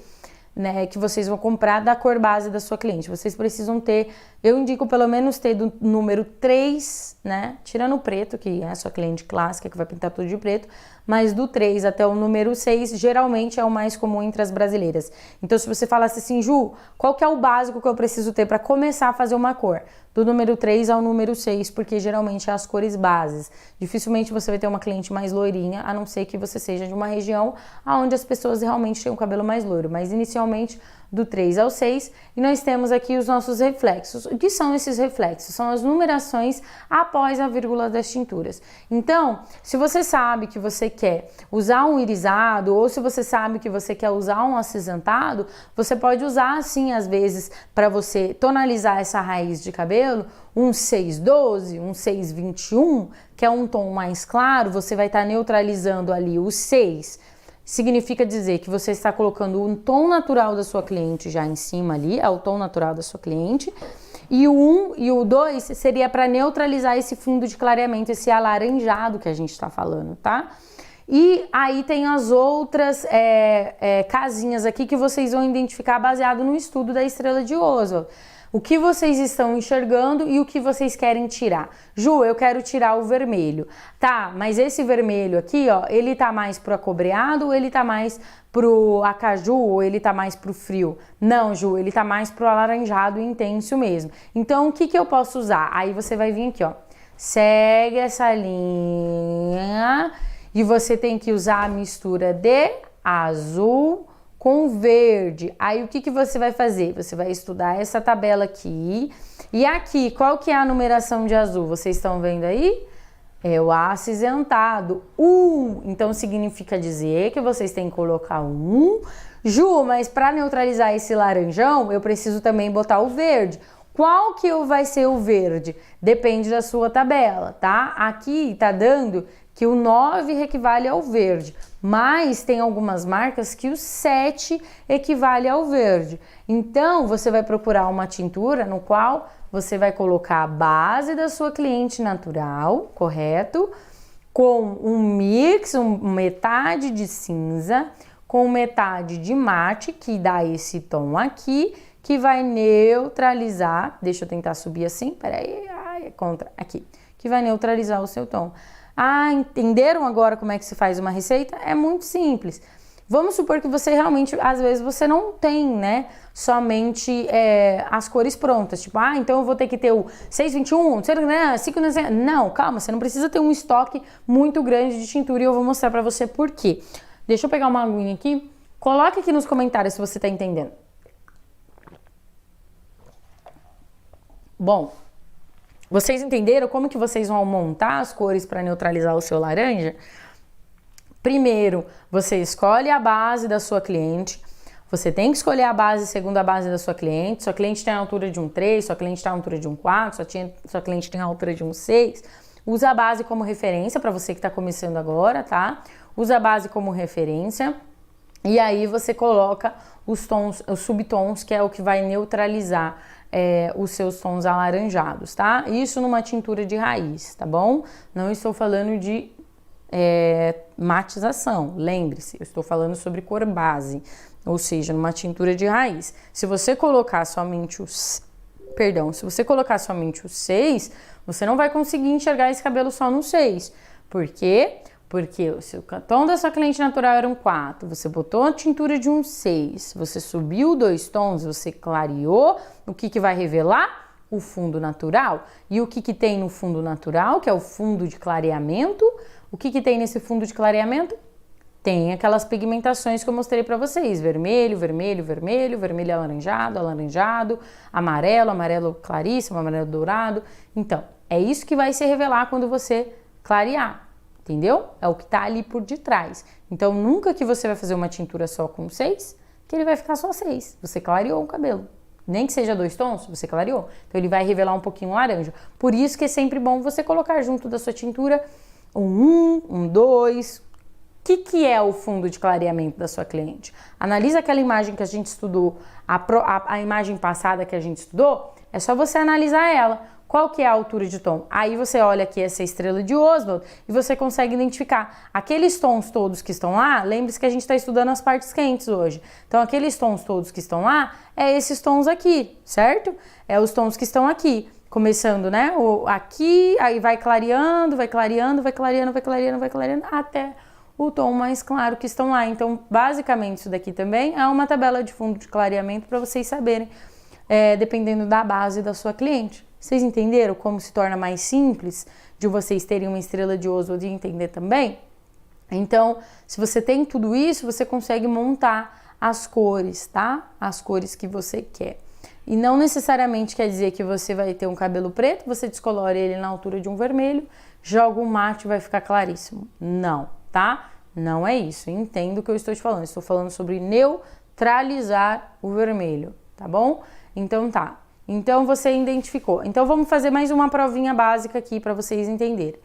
né, que vocês vão comprar da cor base da sua cliente. Vocês precisam ter, eu indico pelo menos ter do número 3, né, tirando o preto, que é a sua cliente clássica, que vai pintar tudo de preto, mas do 3 até o número 6, geralmente é o mais comum entre as brasileiras. Então, se você falasse assim, Ju, qual que é o básico que eu preciso ter para começar a fazer uma cor? Do número 3 ao número 6, porque geralmente é as cores bases. Dificilmente você vai ter uma cliente mais loirinha, a não ser que você seja de uma região onde as pessoas realmente têm o cabelo mais loiro. Mas inicialmente do 3 ao 6, e nós temos aqui os nossos reflexos. O que são esses reflexos? São as numerações após a vírgula das tinturas. Então, se você sabe que você quer usar um irisado, ou se você sabe que você quer usar um acinzentado, você pode usar assim, às vezes, para você tonalizar essa raiz de cabelo, um 612, um 621, que é um tom mais claro, você vai estar neutralizando ali o 6. Significa dizer que você está colocando um tom natural da sua cliente já em cima ali, é o tom natural da sua cliente. E o 1 e o 2 seria para neutralizar esse fundo de clareamento, esse alaranjado que a gente está falando, tá? E aí tem as outras casinhas aqui que vocês vão identificar baseado no estudo da estrela de Oswald. O que vocês estão enxergando e o que vocês querem tirar. Ju, eu quero tirar o vermelho. Tá, mas esse vermelho aqui, ó, ele tá mais pro acobreado ou ele tá mais pro acaju ou ele tá mais pro frio? Não, Ju, ele tá mais pro alaranjado e intenso mesmo. Então, o que que eu posso usar? Aí você vai vir aqui, ó. Segue essa linha e você tem que usar a mistura de azul com verde. Aí o que que você vai fazer? Você vai estudar essa tabela aqui. E aqui, qual que é a numeração de azul? Vocês estão vendo aí? É o acinzentado. 1. Então significa dizer que vocês têm que colocar 1. Ju, mas para neutralizar esse laranjão, eu preciso também botar o verde. Qual que vai ser o verde? Depende da sua tabela, tá? Aqui tá dando que o 9 equivale ao verde, mas tem algumas marcas que o 7 equivale ao verde. Então, você vai procurar uma tintura no qual você vai colocar a base da sua cliente natural, correto? Com um mix, metade de cinza, com metade de mate, que dá esse tom aqui, que vai neutralizar, deixa eu tentar subir assim, peraí, aqui, que vai neutralizar o seu tom. Ah, entenderam agora como é que se faz uma receita? É muito simples. Vamos supor que você realmente, às vezes, você não tem, né, somente as cores prontas. Tipo, então eu vou ter que ter o 621, 5... Não, calma, você não precisa ter um estoque muito grande de tintura e eu vou mostrar pra você por quê. Deixa eu pegar uma aguinha aqui. Coloque aqui nos comentários se você tá entendendo. Bom, vocês entenderam como que vocês vão montar as cores para neutralizar o seu laranja? Primeiro, você escolhe a base da sua cliente. Você tem que escolher a base segundo a base da sua cliente. Sua cliente tem a altura de um 3, sua cliente tem a altura de um 4, sua cliente tem a altura de um 6. Usa a base como referência para você que está começando agora, tá? Usa a base como referência. E aí você coloca os tons, os subtons, que é o que vai neutralizar os seus tons alaranjados, tá? Isso numa tintura de raiz, tá bom? Não estou falando de matização, lembre-se, eu estou falando sobre cor base, ou seja, numa tintura de raiz. Se você colocar somente se você colocar somente o 6, você não vai conseguir enxergar esse cabelo só no 6. Por quê? Porque o seu tom da sua cliente natural era um 4, você botou a tintura de um 6, você subiu 2 tons, você clareou, o que vai revelar? O fundo natural. E o que tem no fundo natural, que é o fundo de clareamento? O que tem nesse fundo de clareamento? Tem aquelas pigmentações que eu mostrei para vocês, vermelho, vermelho, vermelho, vermelho alaranjado, alaranjado, amarelo, amarelo claríssimo, amarelo dourado. Então, é isso que vai se revelar quando você clarear. Entendeu? É o que tá ali por detrás. Então, nunca que você vai fazer uma tintura só com 6, que ele vai ficar só 6. Você clareou o cabelo. Nem que seja 2 tons, você clareou. Então ele vai revelar um pouquinho laranja. Por isso que é sempre bom você colocar junto da sua tintura um 2. O que é o fundo de clareamento da sua cliente? Analisa aquela imagem que a gente estudou, a imagem passada que a gente estudou, é só você analisar ela. Qual que é a altura de tom? Aí você olha aqui essa estrela de Oswald e você consegue identificar aqueles tons todos que estão lá. Lembre-se que a gente está estudando as partes quentes hoje. Então aqueles tons todos que estão lá, é esses tons aqui, certo? É os tons que estão aqui. Começando, né? Aqui, aí vai clareando, vai clareando, vai clareando, vai clareando, vai clareando, até o tom mais claro que estão lá. Então, basicamente, isso daqui também é uma tabela de fundo de clareamento para vocês saberem, dependendo da base da sua cliente. Vocês entenderam como se torna mais simples de vocês terem uma estrela de Oswald e entender também? Então, se você tem tudo isso, você consegue montar as cores, tá? As cores que você quer. E não necessariamente quer dizer que você vai ter um cabelo preto, você descolore ele na altura de um vermelho, joga um mate e vai ficar claríssimo. Não, tá? Não é isso. Entendo o que eu estou te falando. Estou falando sobre neutralizar o vermelho, tá bom? Então tá. Então você identificou. Então vamos fazer mais uma provinha básica aqui para vocês entenderem.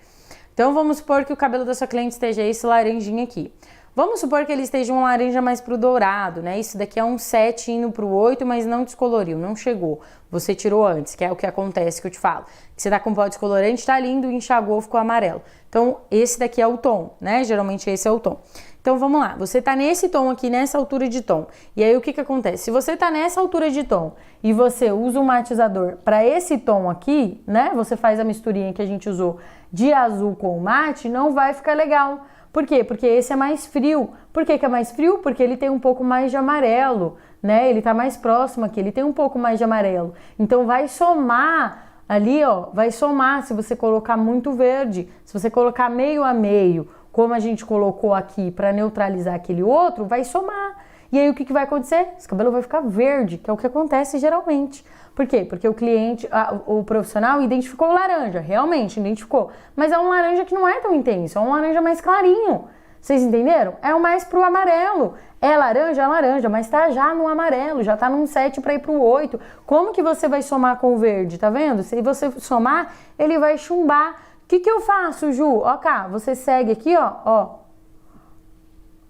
Então vamos supor que o cabelo da sua cliente esteja esse laranjinha aqui. Vamos supor que ele esteja um laranja mais pro dourado, né? Isso daqui é um 7 indo pro 8, mas não descoloriu, não chegou. Você tirou antes, que é o que acontece que eu te falo. Que você tá com pó descolorante, tá lindo, enxagou, ficou amarelo. Então esse daqui é o tom, né? Geralmente esse é o tom. Então vamos lá, você tá nesse tom aqui, nessa altura de tom. E aí o que acontece? Se você tá nessa altura de tom e você usa um matizador para esse tom aqui, né? Você faz a misturinha que a gente usou de azul com mate, não vai ficar legal. Por quê? Porque esse é mais frio. Por que é mais frio? Porque ele tem um pouco mais de amarelo, né? Ele tá mais próximo aqui, ele tem um pouco mais de amarelo. Então vai somar ali, ó, vai somar se você colocar muito verde. Se você colocar meio a meio, como a gente colocou aqui para neutralizar aquele outro, vai somar. E aí o que vai acontecer? Esse cabelo vai ficar verde, que é o que acontece geralmente. Por quê? Porque o cliente, o profissional identificou o laranja, realmente identificou. Mas é um laranja que não é tão intenso, é um laranja mais clarinho. Vocês entenderam? É o mais pro amarelo. É laranja, mas tá já no amarelo, já tá num 7 para ir pro 8. Como que você vai somar com o verde, tá vendo? Se você somar, ele vai chumbar. O que eu faço, Ju? Ó cá, você segue aqui, ó.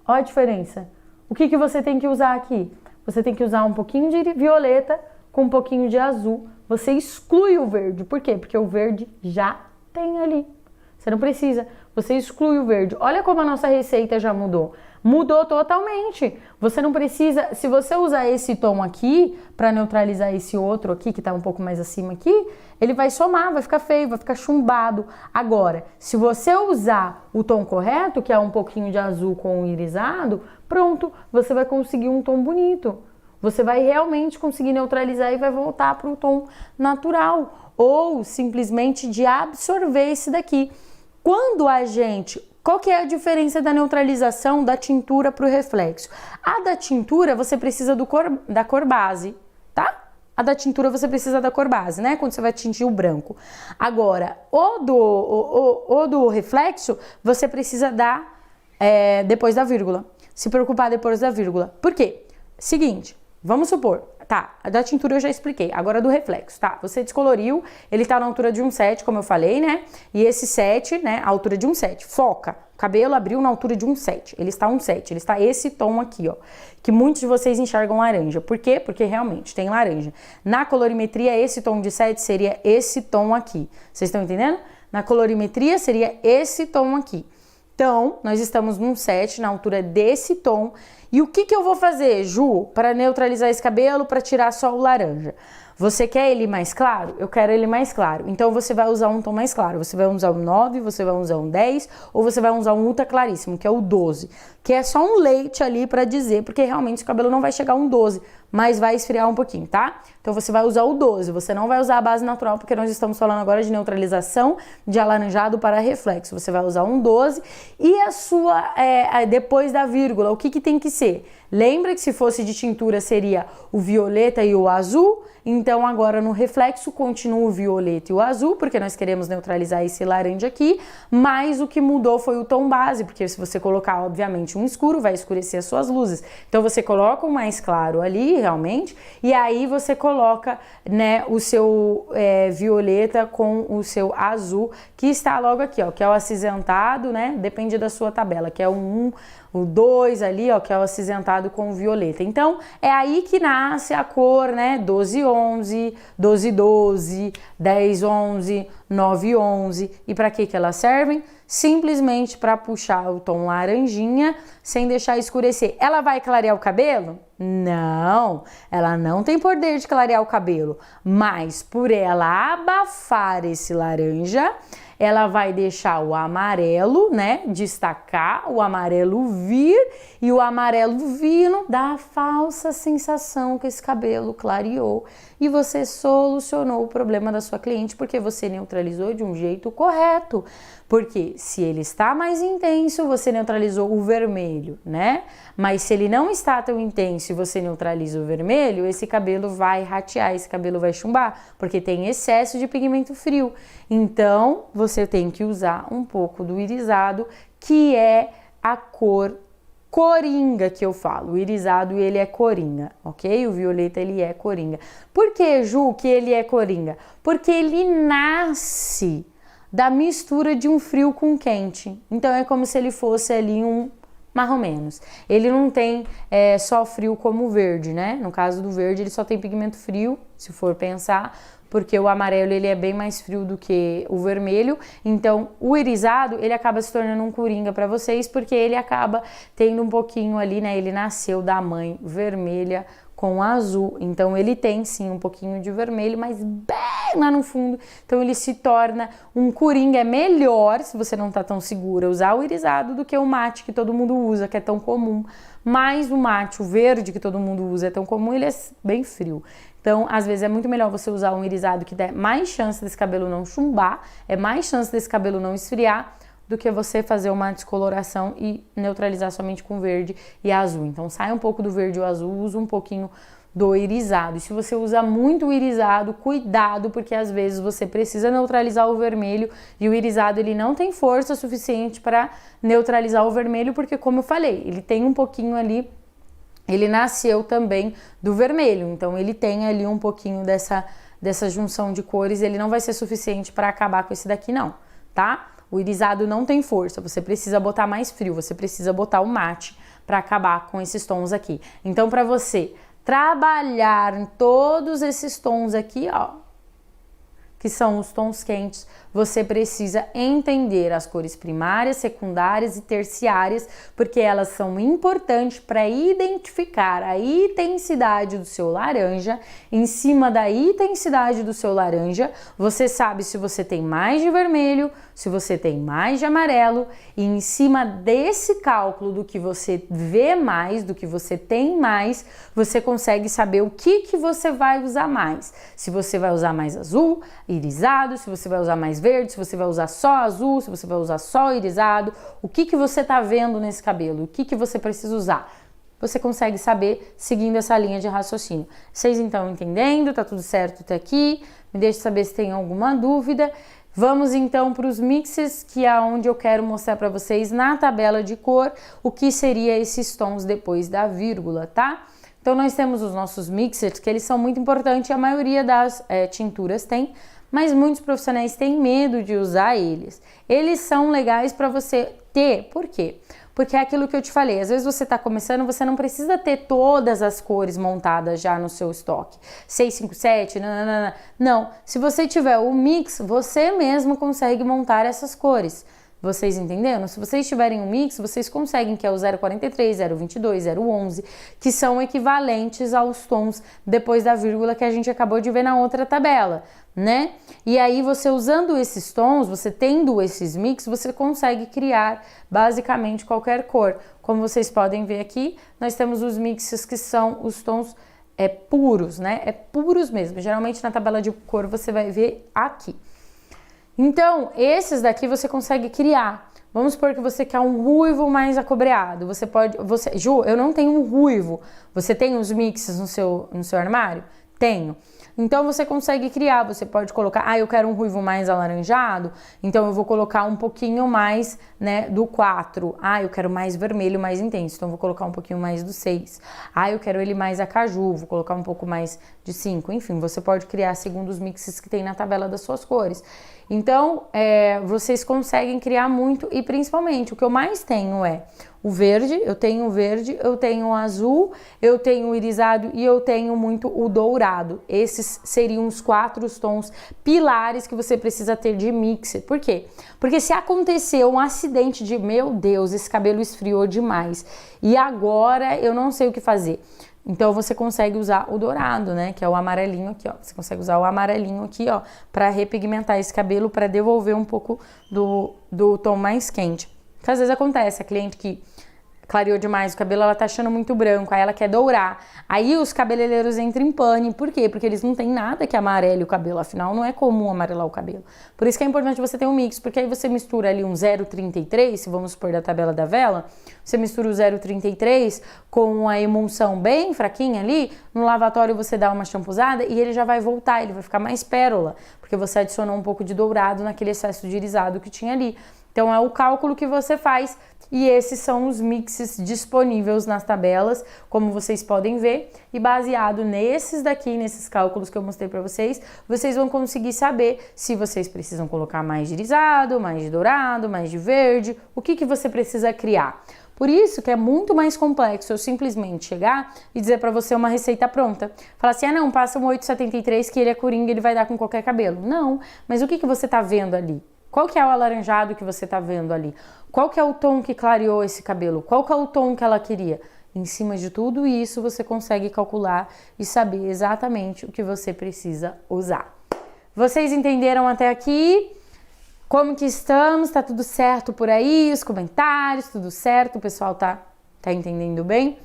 Ó a diferença. O que você tem que usar aqui? Você tem que usar um pouquinho de violeta com um pouquinho de azul. Você exclui o verde. Por quê? Porque o verde já tem ali. Você não precisa. Você exclui o verde. Olha como a nossa receita já mudou. Mudou totalmente. Você não precisa... Se você usar esse tom aqui para neutralizar esse outro aqui, que tá um pouco mais acima aqui, ele vai somar, vai ficar feio, vai ficar chumbado. Agora, se você usar o tom correto, que é um pouquinho de azul com o irisado, pronto, você vai conseguir um tom bonito. Você vai realmente conseguir neutralizar e vai voltar para o tom natural. Ou simplesmente de absorver esse daqui. Quando a gente... Qual que é a diferença da neutralização da tintura para o reflexo? A da tintura você precisa da cor base, tá? A da tintura você precisa da cor base, né? Quando você vai tingir o branco. Agora, o do reflexo, você precisa dar depois da vírgula. Se preocupar depois da vírgula. Por quê? Seguinte, vamos supor... Tá, a da tintura eu já expliquei, agora do reflexo, tá? Você descoloriu, ele tá na altura de um 7, como eu falei, né? E esse 7, né, a altura de um 7, foca, o cabelo abriu na altura de um 7, ele está um 7, ele está esse tom aqui, ó, que muitos de vocês enxergam laranja. Por quê? Porque realmente tem laranja. Na colorimetria, esse tom de 7 seria esse tom aqui, vocês estão entendendo? Na colorimetria seria esse tom aqui. Então, nós estamos num 7, na altura desse tom. E o que eu vou fazer, Ju, para neutralizar esse cabelo, para tirar só o laranja? Você quer ele mais claro? Eu quero ele mais claro. Então, você vai usar um tom mais claro. Você vai usar um 9, você vai usar um 10, ou você vai usar um ultra claríssimo, que é o 12. Que é só um leite ali para dizer, porque realmente o cabelo não vai chegar a um 12, mas vai esfriar um pouquinho, tá? Então, você vai usar o 12, você não vai usar a base natural, porque nós estamos falando agora de neutralização de alaranjado para reflexo. Você vai usar um 12 e a sua, depois da vírgula, o que tem que ser? Lembra que se fosse de tintura seria o violeta e o azul? Então agora no reflexo continua o violeta e o azul, porque nós queremos neutralizar esse laranja aqui, mas o que mudou foi o tom base, porque se você colocar obviamente um escuro, vai escurecer as suas luzes. Então você coloca o mais claro ali, realmente, e aí você coloca, né, o seu violeta com o seu azul, que está logo aqui, ó, que é o acinzentado, né, depende da sua tabela, que é o 1, o 2 ali, ó, que é o acinzentado com o violeta. Então, é aí que nasce a cor, né, 12-11, 12-12, 10-11, 9-11. E para que elas servem? Simplesmente para puxar o tom laranjinha sem deixar escurecer. Ela vai clarear o cabelo? Não, ela não tem poder de clarear o cabelo, mas por ela abafar esse laranja, ela vai deixar o amarelo, né, destacar, o amarelo vir, e o amarelo vindo dá a falsa sensação que esse cabelo clareou e você solucionou o problema da sua cliente porque você neutralizou de um jeito correto. Porque se ele está mais intenso, você neutralizou o vermelho, né? Mas se ele não está tão intenso e você neutraliza o vermelho, esse cabelo vai ratear, esse cabelo vai chumbar, porque tem excesso de pigmento frio. Então, você tem que usar um pouco do irisado, que é a cor coringa que eu falo. O irisado, ele é coringa, ok? O violeta, ele é coringa. Por que, Ju, que ele é coringa? Porque ele nasce da mistura de um frio com quente. Então é como se ele fosse ali um mais ou menos. Ele não tem só frio como o verde, né? No caso do verde, ele só tem pigmento frio, se for pensar, porque o amarelo ele é bem mais frio do que o vermelho. Então o irisado, ele acaba se tornando um coringa para vocês, porque ele acaba tendo um pouquinho ali, né? Ele nasceu da mãe vermelha com azul, então ele tem sim um pouquinho de vermelho, mas bem lá no fundo, então ele se torna um coringa. É melhor, se você não tá tão segura, usar o irisado do que o mate que todo mundo usa, que é tão comum, mas o mate, o verde que todo mundo usa é tão comum, ele é bem frio. Então, às vezes é muito melhor você usar um irisado que dá mais chance desse cabelo não chumbar, é mais chance desse cabelo não esfriar, do que você fazer uma descoloração e neutralizar somente com verde e azul. Então sai um pouco do verde e o azul, usa um pouquinho do irisado. E se você usa muito o irisado, cuidado, porque às vezes você precisa neutralizar o vermelho e o irisado ele não tem força suficiente para neutralizar o vermelho, porque como eu falei, ele tem um pouquinho ali, ele nasceu também do vermelho, então ele tem ali um pouquinho dessa junção de cores, ele não vai ser suficiente para acabar com esse daqui não, tá? O irisado não tem força, você precisa botar mais frio, você precisa botar o mate para acabar com esses tons aqui. Então, para você trabalhar em todos esses tons aqui, ó, que são os tons quentes, você precisa entender as cores primárias, secundárias e terciárias, porque elas são importantes para identificar a intensidade do seu laranja. Em cima da intensidade do seu laranja, você sabe se você tem mais de vermelho, se você tem mais de amarelo, e em cima desse cálculo do que você vê mais, do que você tem mais, você consegue saber o que você vai usar mais. Se você vai usar mais azul, irisado, se você vai usar mais verde, se você vai usar só azul, se você vai usar só irisado, o que você tá vendo nesse cabelo, o que você precisa usar. Você consegue saber seguindo essa linha de raciocínio. Vocês estão entendendo? Tá tudo certo até aqui? Me deixe saber se tem alguma dúvida. Vamos então para os mixes, que é onde eu quero mostrar para vocês na tabela de cor o que seria esses tons depois da vírgula, tá? Então nós temos os nossos mixers, que eles são muito importantes, a maioria das tinturas tem, mas muitos profissionais têm medo de usar eles. Eles são legais para você ter, por quê? Porque é aquilo que eu te falei, às vezes você está começando, você não precisa ter todas as cores montadas já no seu estoque. 657, não. Se você tiver o mix, você mesmo consegue montar essas cores. Vocês entenderam? Se vocês tiverem um mix, vocês conseguem, que é o 043, 022, 011, que são equivalentes aos tons depois da vírgula que a gente acabou de ver na outra tabela, né? E aí você usando esses tons, você tendo esses mix, você consegue criar basicamente qualquer cor. Como vocês podem ver aqui, nós temos os mixes que são os tons puros, né? É puros mesmo. Geralmente na tabela de cor você vai ver aqui. Então, esses daqui você consegue criar, Vamos supor que você quer um ruivo mais acobreado. Ju, eu não tenho um ruivo. Você tem os mixes no seu armário? Tenho. Então você consegue criar, você pode colocar, eu quero um ruivo mais alaranjado, então eu vou colocar um pouquinho mais, né, do 4. Eu quero mais vermelho, mais intenso, então eu vou colocar um pouquinho mais do 6. Eu quero ele mais acaju, vou colocar um pouco mais de 5. Enfim, você pode criar segundo os mixes que tem na tabela das suas cores. Então, vocês conseguem criar muito e principalmente o que eu mais tenho é o verde, eu tenho o azul, eu tenho o irisado e eu tenho muito o dourado. Esses seriam os 4 tons pilares que você precisa ter de mixer. Por quê? Porque se acontecer um acidente de, meu Deus, esse cabelo esfriou demais e agora eu não sei o que fazer. Então você consegue usar o dourado, né, que é o amarelinho aqui, ó. Você consegue usar o amarelinho aqui, ó, para repigmentar esse cabelo, para devolver um pouco do tom mais quente. Porque às vezes acontece, a cliente que clareou demais o cabelo, ela tá achando muito branco, aí ela quer dourar. Aí os cabeleireiros entram em pane. Por quê? Porque eles não têm nada que amarele o cabelo, afinal não é comum amarelar o cabelo. Por isso que é importante você ter um mix, porque aí você mistura ali um 0,33, se vamos supor da tabela da vela, você mistura o 0,33 com a emulsão bem fraquinha ali, no lavatório você dá uma champusada e ele já vai voltar, ele vai ficar mais pérola, porque você adicionou um pouco de dourado naquele excesso de irisado que tinha ali. Então é o cálculo que você faz e esses são os mixes disponíveis nas tabelas, como vocês podem ver, e baseado nesses daqui, nesses cálculos que eu mostrei para vocês, vocês vão conseguir saber se vocês precisam colocar mais de irisado, mais de dourado, mais de verde, o que você precisa criar. Por isso que é muito mais complexo eu simplesmente chegar e dizer para você uma receita pronta. Falar assim, não, passa um 873 que ele é coringa, ele vai dar com qualquer cabelo. Não, mas o que você tá vendo ali? Qual que é o alaranjado que você tá vendo ali? Qual que é o tom que clareou esse cabelo? Qual que é o tom que ela queria? Em cima de tudo isso, você consegue calcular e saber exatamente o que você precisa usar. Vocês entenderam até aqui? Como que estamos? Tá tudo certo por aí? Os comentários, tudo certo? O pessoal tá entendendo bem?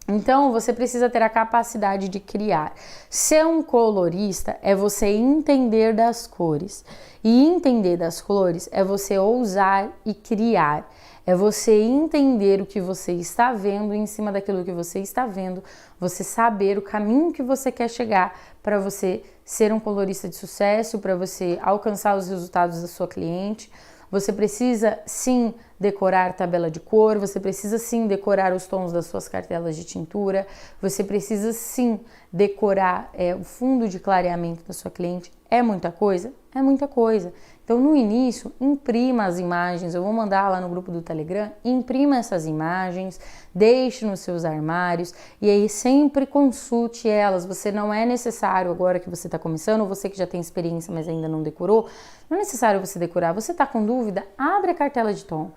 Então, você precisa ter a capacidade de criar. Ser um colorista é você entender das cores. E entender das cores é você ousar e criar. É você entender o que você está vendo e em cima daquilo que você está vendo, você saber o caminho que você quer chegar para você ser um colorista de sucesso, para você alcançar os resultados da sua cliente. Você precisa sim decorar tabela de cor, você precisa sim decorar os tons das suas cartelas de tintura, você precisa sim decorar o fundo de clareamento da sua cliente. É muita coisa? É muita coisa. Então, no início, imprima as imagens, eu vou mandar lá no grupo do Telegram, imprima essas imagens, deixe nos seus armários e aí sempre consulte elas. Você não é necessário, agora que você está começando, ou você que já tem experiência, mas ainda não decorou, não é necessário você decorar. Você está com dúvida? Abre a cartela de tom.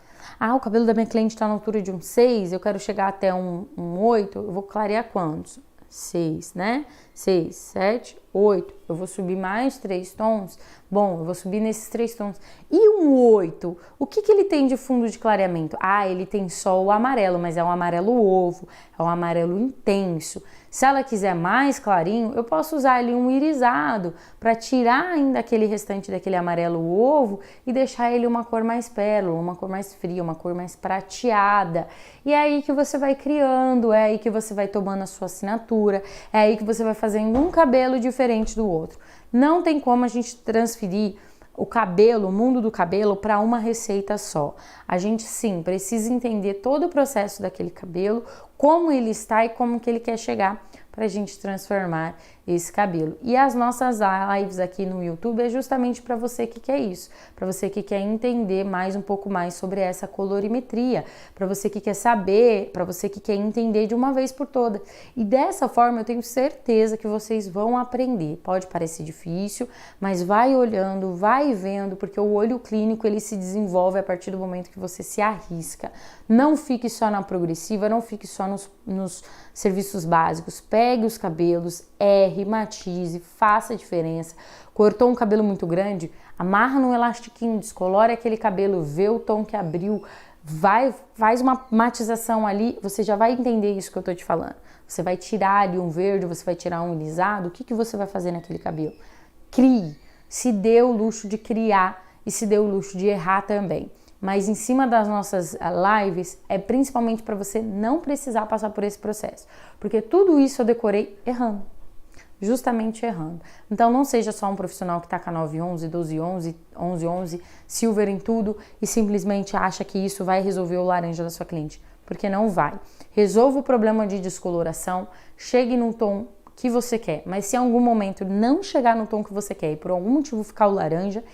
O cabelo da minha cliente está na altura de um 6, eu quero chegar até um 8, eu vou clarear quantos? 6, né? 6, 7, 8. Eu vou subir mais 3 tons. Bom, eu vou subir nesses 3 tons. E um 8? O que ele tem de fundo de clareamento? Ele tem só o amarelo, mas é um amarelo ovo, é um amarelo intenso. Se ela quiser mais clarinho, eu posso usar ali um irisado para tirar ainda aquele restante daquele amarelo ovo e deixar ele uma cor mais pérola, uma cor mais fria, uma cor mais prateada. E é aí que você vai criando, é aí que você vai tomando a sua assinatura, é aí que você vai fazendo um cabelo diferente do outro. Não tem como a gente transferir o cabelo, o mundo do cabelo, para uma receita só. A gente sim precisa entender todo o processo daquele cabelo, como ele está e como que ele quer chegar para a gente transformar esse cabelo. E as nossas lives aqui no YouTube é justamente para você que quer isso, para você que quer entender um pouco mais sobre essa colorimetria, para você que quer saber, para você que quer entender de uma vez por todas. E dessa forma eu tenho certeza que vocês vão aprender. Pode parecer difícil, mas vai olhando, vai vendo, porque o olho clínico ele se desenvolve a partir do momento que você se arrisca. Não fique só na progressiva, não fique só nos serviços básicos. Pegue os cabelos, erre, matize, faça a diferença. Cortou um cabelo muito grande, amarra num elastiquinho, descolore aquele cabelo, vê o tom que abriu, faz uma matização ali, você já vai entender isso que eu tô te falando. Você vai tirar ali um verde, você vai tirar um irisado, o que você vai fazer naquele cabelo? Crie, se dê o luxo de criar e se dê o luxo de errar também. mas em cima das nossas lives é principalmente para você não precisar passar por esse processo, porque tudo isso eu decorei errando, justamente errando. Então não seja só um profissional que tá com a 911, 1211, 1111, silver em tudo e simplesmente acha que isso vai resolver o laranja da sua cliente, porque não vai. Resolva o problema de descoloração, chegue no tom que você quer, mas se em algum momento não chegar no tom que você quer e por algum motivo ficar o laranja,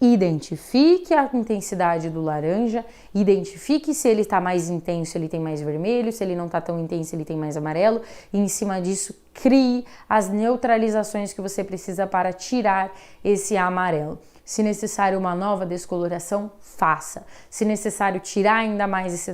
identifique a intensidade do laranja, identifique se ele está mais intenso, ele tem mais vermelho, se ele não está tão intenso, ele tem mais amarelo, e em cima disso crie as neutralizações que você precisa para tirar esse amarelo. Se necessário uma nova descoloração, faça. Se necessário tirar ainda mais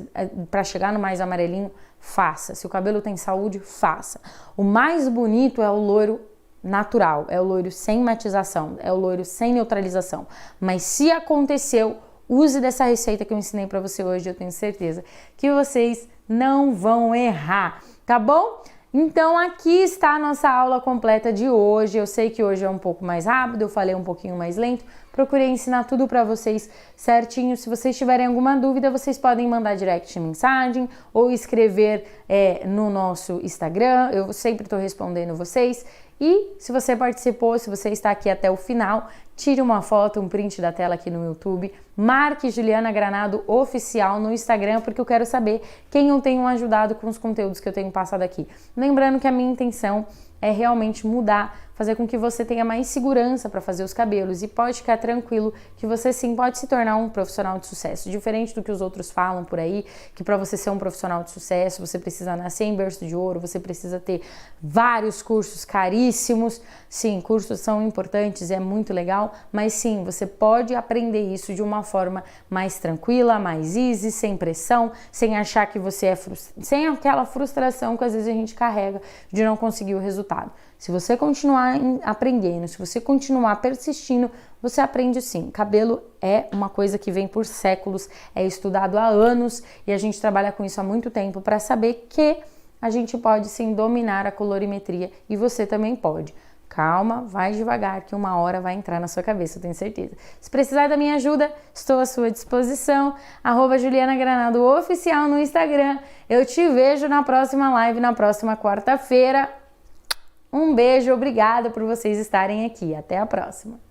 para chegar no mais amarelinho, faça. Se o cabelo tem saúde, faça. O mais bonito é o loiro natural, é o loiro sem matização, é o loiro sem neutralização. Mas se aconteceu, use dessa receita que eu ensinei para você hoje, eu tenho certeza que vocês não vão errar, tá bom? Então aqui está a nossa aula completa de hoje. Eu sei que hoje é um pouco mais rápido, eu falei um pouquinho mais lento, procurei ensinar tudo para vocês certinho. Se vocês tiverem alguma dúvida, vocês podem mandar direct mensagem ou escrever no nosso Instagram, eu sempre estou respondendo vocês. E se você participou, se você está aqui até o final, tire uma foto, um print da tela aqui no YouTube, marque Juliana Granado Oficial no Instagram, porque eu quero saber quem eu tenho ajudado com os conteúdos que eu tenho passado aqui. Lembrando que a minha intenção é realmente mudar, fazer com que você tenha mais segurança para fazer os cabelos e pode ficar tranquilo que você sim pode se tornar um profissional de sucesso, diferente do que os outros falam por aí, que para você ser um profissional de sucesso, você precisa nascer em berço de ouro, você precisa ter vários cursos caríssimos. Sim, cursos são importantes, é muito legal, mas sim, você pode aprender isso de uma forma mais tranquila, mais easy, sem pressão, sem achar que você é sem aquela frustração que às vezes a gente carrega de não conseguir o resultado. Se você continuar aprendendo, se você continuar persistindo, você aprende sim. Cabelo é uma coisa que vem por séculos, é estudado há anos e a gente trabalha com isso há muito tempo para saber que a gente pode sim dominar a colorimetria e você também pode. Calma, vai devagar que uma hora vai entrar na sua cabeça, eu tenho certeza. Se precisar da minha ajuda, estou à sua disposição. @Juliana Granado Oficial no Instagram. Eu te vejo na próxima live, na próxima quarta-feira. Um beijo, obrigada por vocês estarem aqui. Até a próxima.